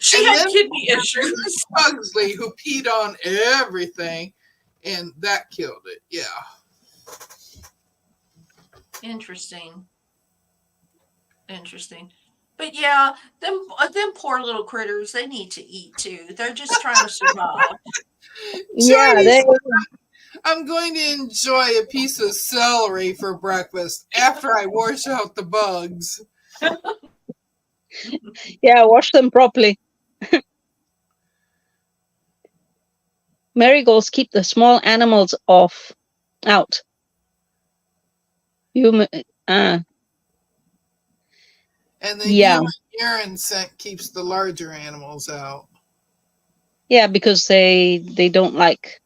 She And had then kidney there's issues. Pugsley who peed on everything, and that killed it. Yeah. Interesting. But yeah, them poor little critters, they need to eat too. They're just trying to survive. Yeah, Joyce, they. I'm going to enjoy a piece of celery for breakfast after I wash out the bugs. Yeah, wash them properly. Marigolds keep the small animals out. Human. And the Yeah, human urine scent keeps the larger animals out. yeah, because they don't like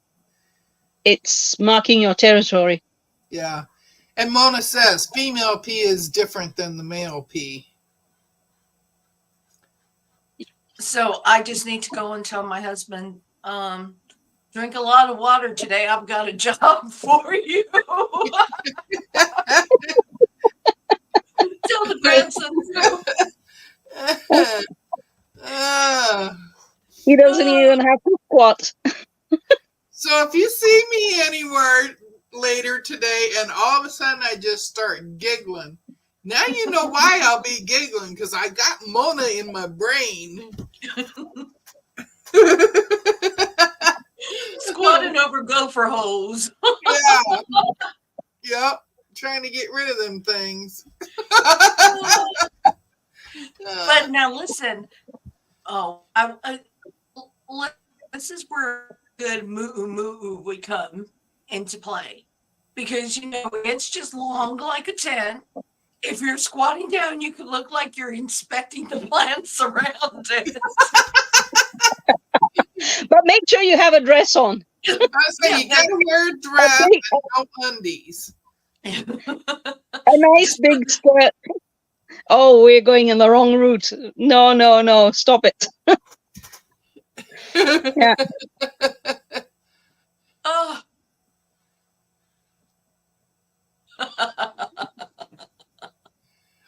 it's marking your territory. Yeah. And Mona says female pee is different than the male pee. So I just need to go and tell my husband, drink a lot of water today. I've got a job for you. Tell the grandson too. He doesn't even have to squat. So if you see me anywhere later today and all of a sudden I just start giggling, now you know why I'll be giggling because I got Mona in my brain. Squatting over gopher holes. Yeah. Yep. Trying to get rid of them things. But now listen. Oh, this is where good moo would come into play because it's just long like a tent. If you're squatting down, you could look like you're inspecting the plants around it. But make sure you have a dress on. I say you gotta wear a dress and no undies. A nice big skirt. Oh, we're going in the wrong route. No, stop it. Yeah. Oh.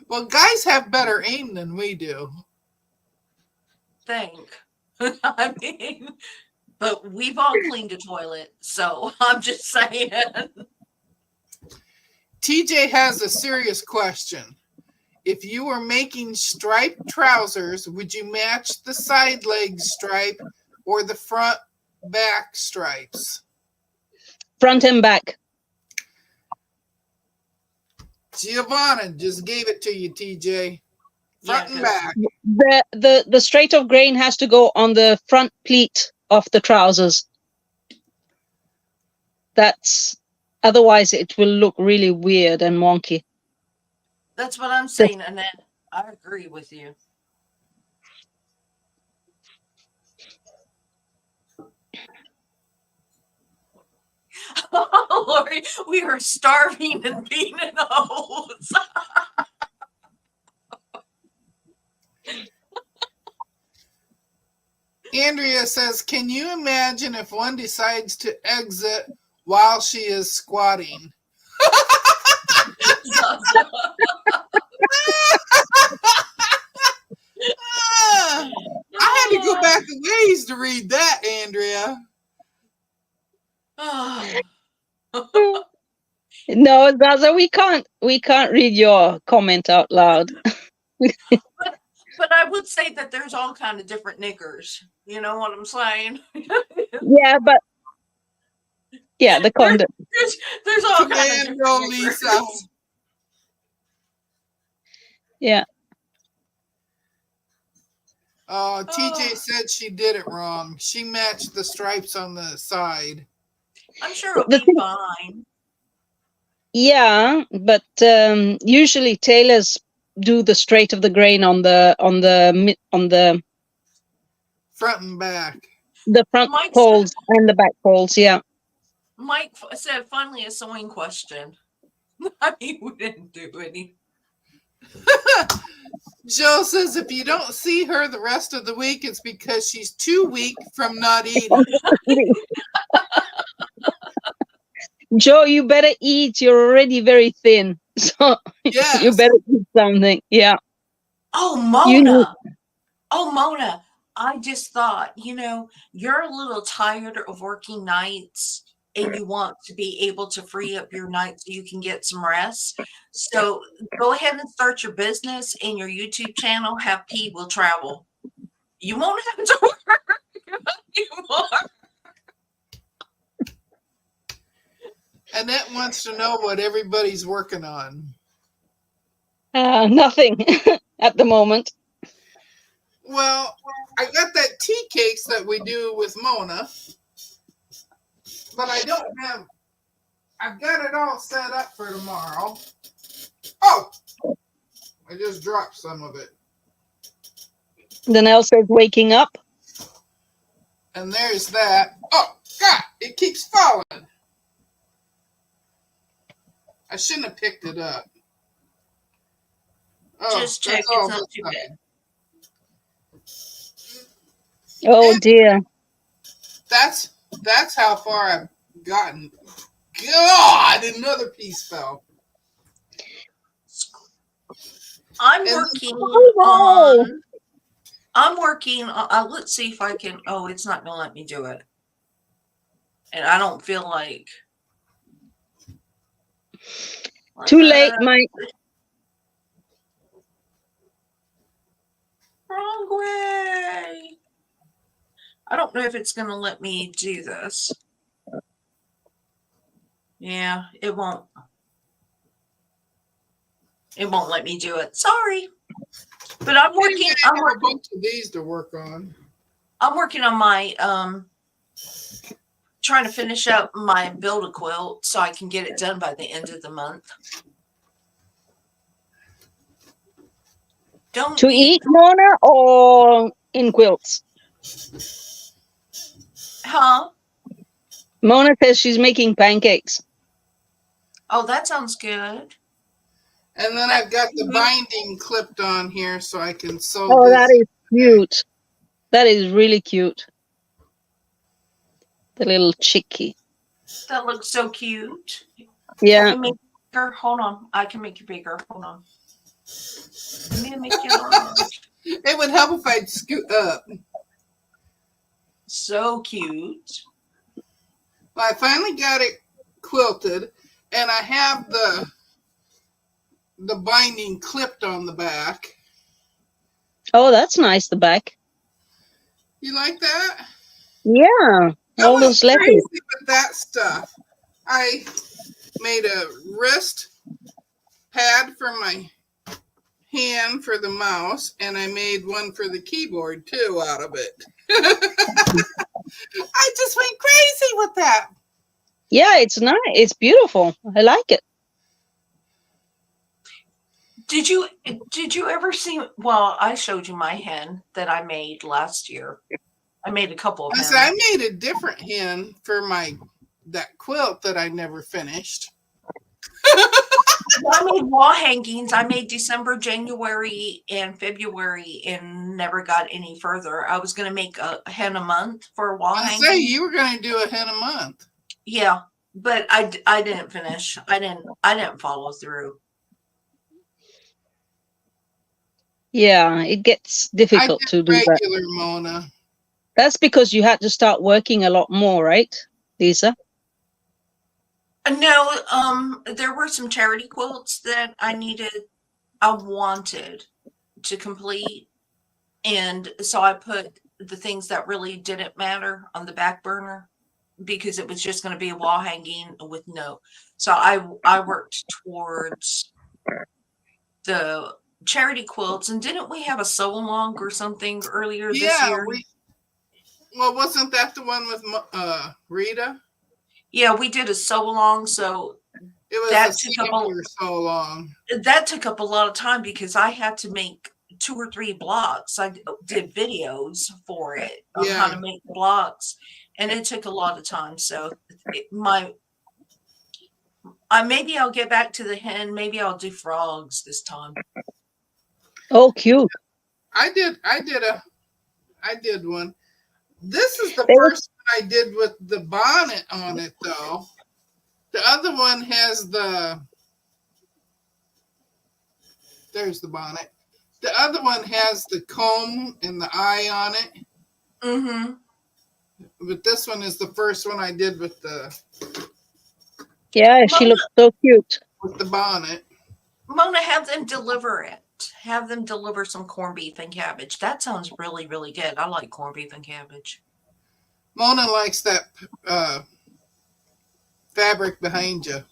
Well, guys have better aim than we do. I mean, but we've all cleaned a toilet, so I'm just saying. TJ has a serious question. If you were making striped trousers, would you match the side leg stripe or the front back stripes? Front and back. Giovanna just gave it to you, TJ. Front and back. The straight of grain has to go on the front pleat of the trousers. Otherwise it will look really weird and wonky. That's what I'm saying, Annette. I agree with you. Oh, Lori, we are starving and being in holes. Andrea says, can you imagine if one decides to exit while she is squatting? Ah, I had to go back a ways to read that, Andrea. No, Zaza, we can't read your comment out loud. But I would say that there's all kind of different niggers. You know what I'm saying? Yeah, but yeah, the content. There's all kind of different Commando niggers. Lisa. Yeah. TJ said she did it wrong. She matched the stripes on the side. I'm sure it'll The be thing- fine. Yeah, but usually tailors do the straight of the grain on the Front and back. the front Mike poles and the back poles. Yeah. Mike said, finally a sewing question. I mean, we didn't do any. Joe says if you don't see her the rest of the week, it's because she's too weak from not eating. Joe, you better eat. You're already very thin, so Yes. you better eat something. Yeah. Oh, Mona. Mona. I just thought, you're a little tired of working nights and you want to be able to free up your night so you can get some rest. So go ahead and start your business and your YouTube channel. Have P will travel. You won't have to work anymore. Annette wants to know what everybody's working on. Nothing at the moment. Well, I got that tea cakes that we do with Mona, but I don't have. I've got it all set up for tomorrow. Oh, I just dropped some of it. Danelle says waking up. And there's that. Oh, God, it keeps falling. I shouldn't have picked it up. Oh, Just check. that's all It's not this too time. bad. Oh dear. That's how far I've gotten. God, another piece fell. I'm And- working Oh, on. I'm working on. Let's see if I can. Oh, it's not going to let me do it. And I don't feel like. too late, Mike. Wrong way. I don't know if it's going to let me do this. Yeah, it won't. It won't let me do it. Sorry. But I'm working. I have a bunch of these to work on. I'm working on my trying to finish up my build a quilt so I can get it done by the end of the month. Don't To eat, Mona, or in quilts? Huh? Mona says she's making pancakes. Oh, that sounds good. And then I've got the binding clipped on here so I can sew Oh, this. that is cute. That is really cute. The little chickie. That looks so cute. I Yeah. can make it bigger. Hold on. I can make it bigger. Hold on. Let me make it large. It would help if I'd scoot up. So cute. Well, I finally got it quilted, and I have the binding clipped on the back. Oh, that's nice, the back. You like that? Yeah. I All went those letters. crazy with that stuff. I made a wrist pad for my hand for the mouse, and I made one for the keyboard too out of it. I just went crazy with that. Yeah, it's nice. It's beautiful. I like it. Did you ever see? Well, I showed you my hen that I made last year. I made a couple of I hens. said I made a different hen for that quilt that I never finished. I made wall hangings. I made December, January, and February, and never got any further. I was going to make a hen a month for a wall I hanging. say you were going to do a hen a month. Yeah, but I didn't finish. I didn't follow through. Yeah, it gets I difficult did to do that. regular, Mona. That's because you had to start working a lot more, right, Lisa? No, there were some charity quilts that I wanted to complete, and so I put the things that really didn't matter on the back burner because it was just going to be a wall hanging with no. So I worked towards the charity quilts, and didn't we have a sew along or something earlier this Yeah, year? well, wasn't that the one with Rita? Yeah, we did a sew along, so It was that a took up sampler so long. a lot of time because I had to make 2 or 3 blocks. I did videos for it on how to make blocks, and it took a lot of time. So maybe I'll get back to the hen. Maybe I'll do frogs this time. Oh, cute. I did one. This is the first one I did with the bonnet on it, though. The other one has there's the bonnet. The other one has the comb and the eye on it. Mm-hmm. But this one is the first one I did with Yeah, she looks so cute. With the bonnet. Mona, have them deliver it. Have them deliver some corned beef and cabbage. That sounds really, really good. I like corned beef and cabbage. Mona likes that fabric behind you.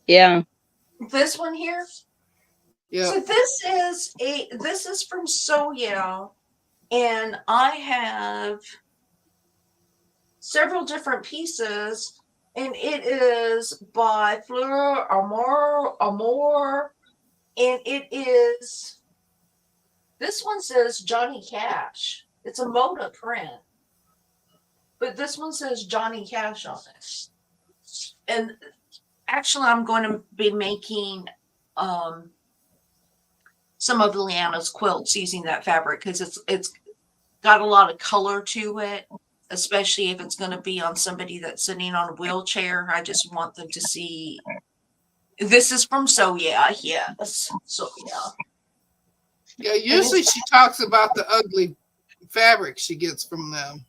Yeah. This one here. Yeah. So this is from Soya, and I have several different pieces, and it is by Fleur Amour, and it is. This one says Johnny Cash. It's a Moda print, but this one says Johnny Cash on it. And actually, I'm going to be making some of Leanna's quilts using that fabric because it's got a lot of color to it, especially if it's going to be on somebody that's sitting on a wheelchair. I just want them to see. This is from Soya, yes. Soya. Yeah, usually she talks about the ugly fabric she gets from them.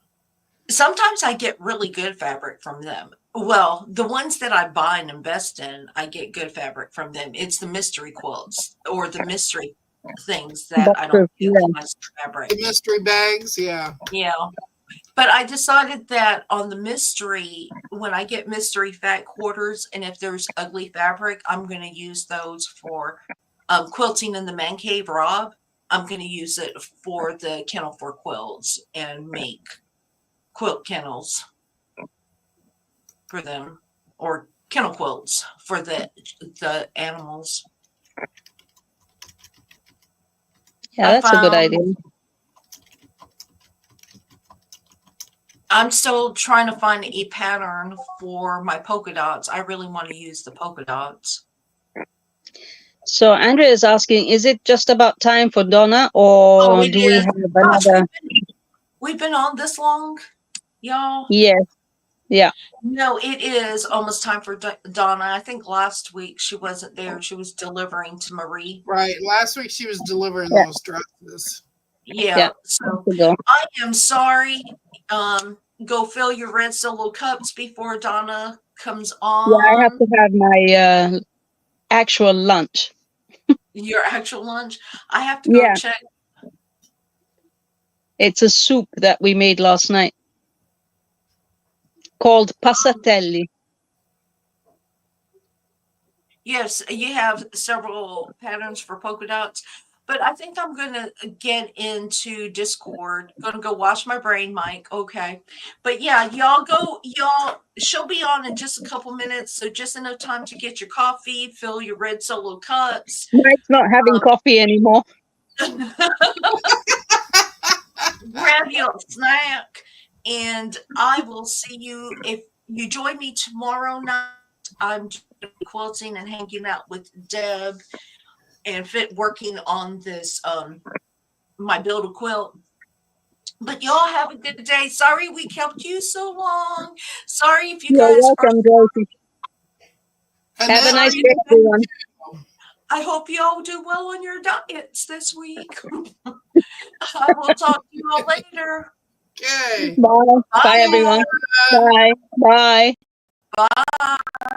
Sometimes I get really good fabric from them. Well, the ones that I buy and invest in, I get good fabric from them. It's the mystery quilts or the mystery things that I don't get my fabric. The mystery bags, yeah. Yeah. But I decided that on the mystery, when I get mystery fat quarters, and if there's ugly fabric, I'm going to use those for quilting in the man cave. Rob, I'm going to use it for the kennel for quilts and make quilt kennels for them, or kennel quilts for the animals. Yeah, that's a good idea. I'm still trying to find a pattern for my polka dots. I really want to use the polka dots. So Andrea is asking, is it just about time for Donna, or do we have another? We've been on this long, y'all? Yes. Yeah. No, it is almost time for Donna. I think last week she wasn't there. She was delivering to Marie. Right. Last week she was delivering those dresses. Yeah. So I am sorry. Go fill your red solo cups before Donna comes on. Yeah, I have to have my actual lunch. Your actual lunch? I have to go check. It's a soup that we made last night called passatelli. Yes, you have several patterns for polka dots. But I think I'm gonna get into Discord. Gonna go wash my brain, Mike. Okay. But yeah, y'all, she'll be on in just a couple minutes. So just enough time to get your coffee, fill your red solo cups. Mike's not having coffee anymore. Grab your snack, and I will see you if you join me tomorrow night. I'm quilting and hanging out with Deb and working on this my build a quilt. But y'all have a good day. Sorry we kept you so long. Sorry if you You're guys are. welcome, Josie. And Have a then nice Sorry. day, everyone. I hope y'all do well on your diets this week. I will talk to you all later. okay. Bye. Bye, Bye. everyone. Bye. Bye. Bye.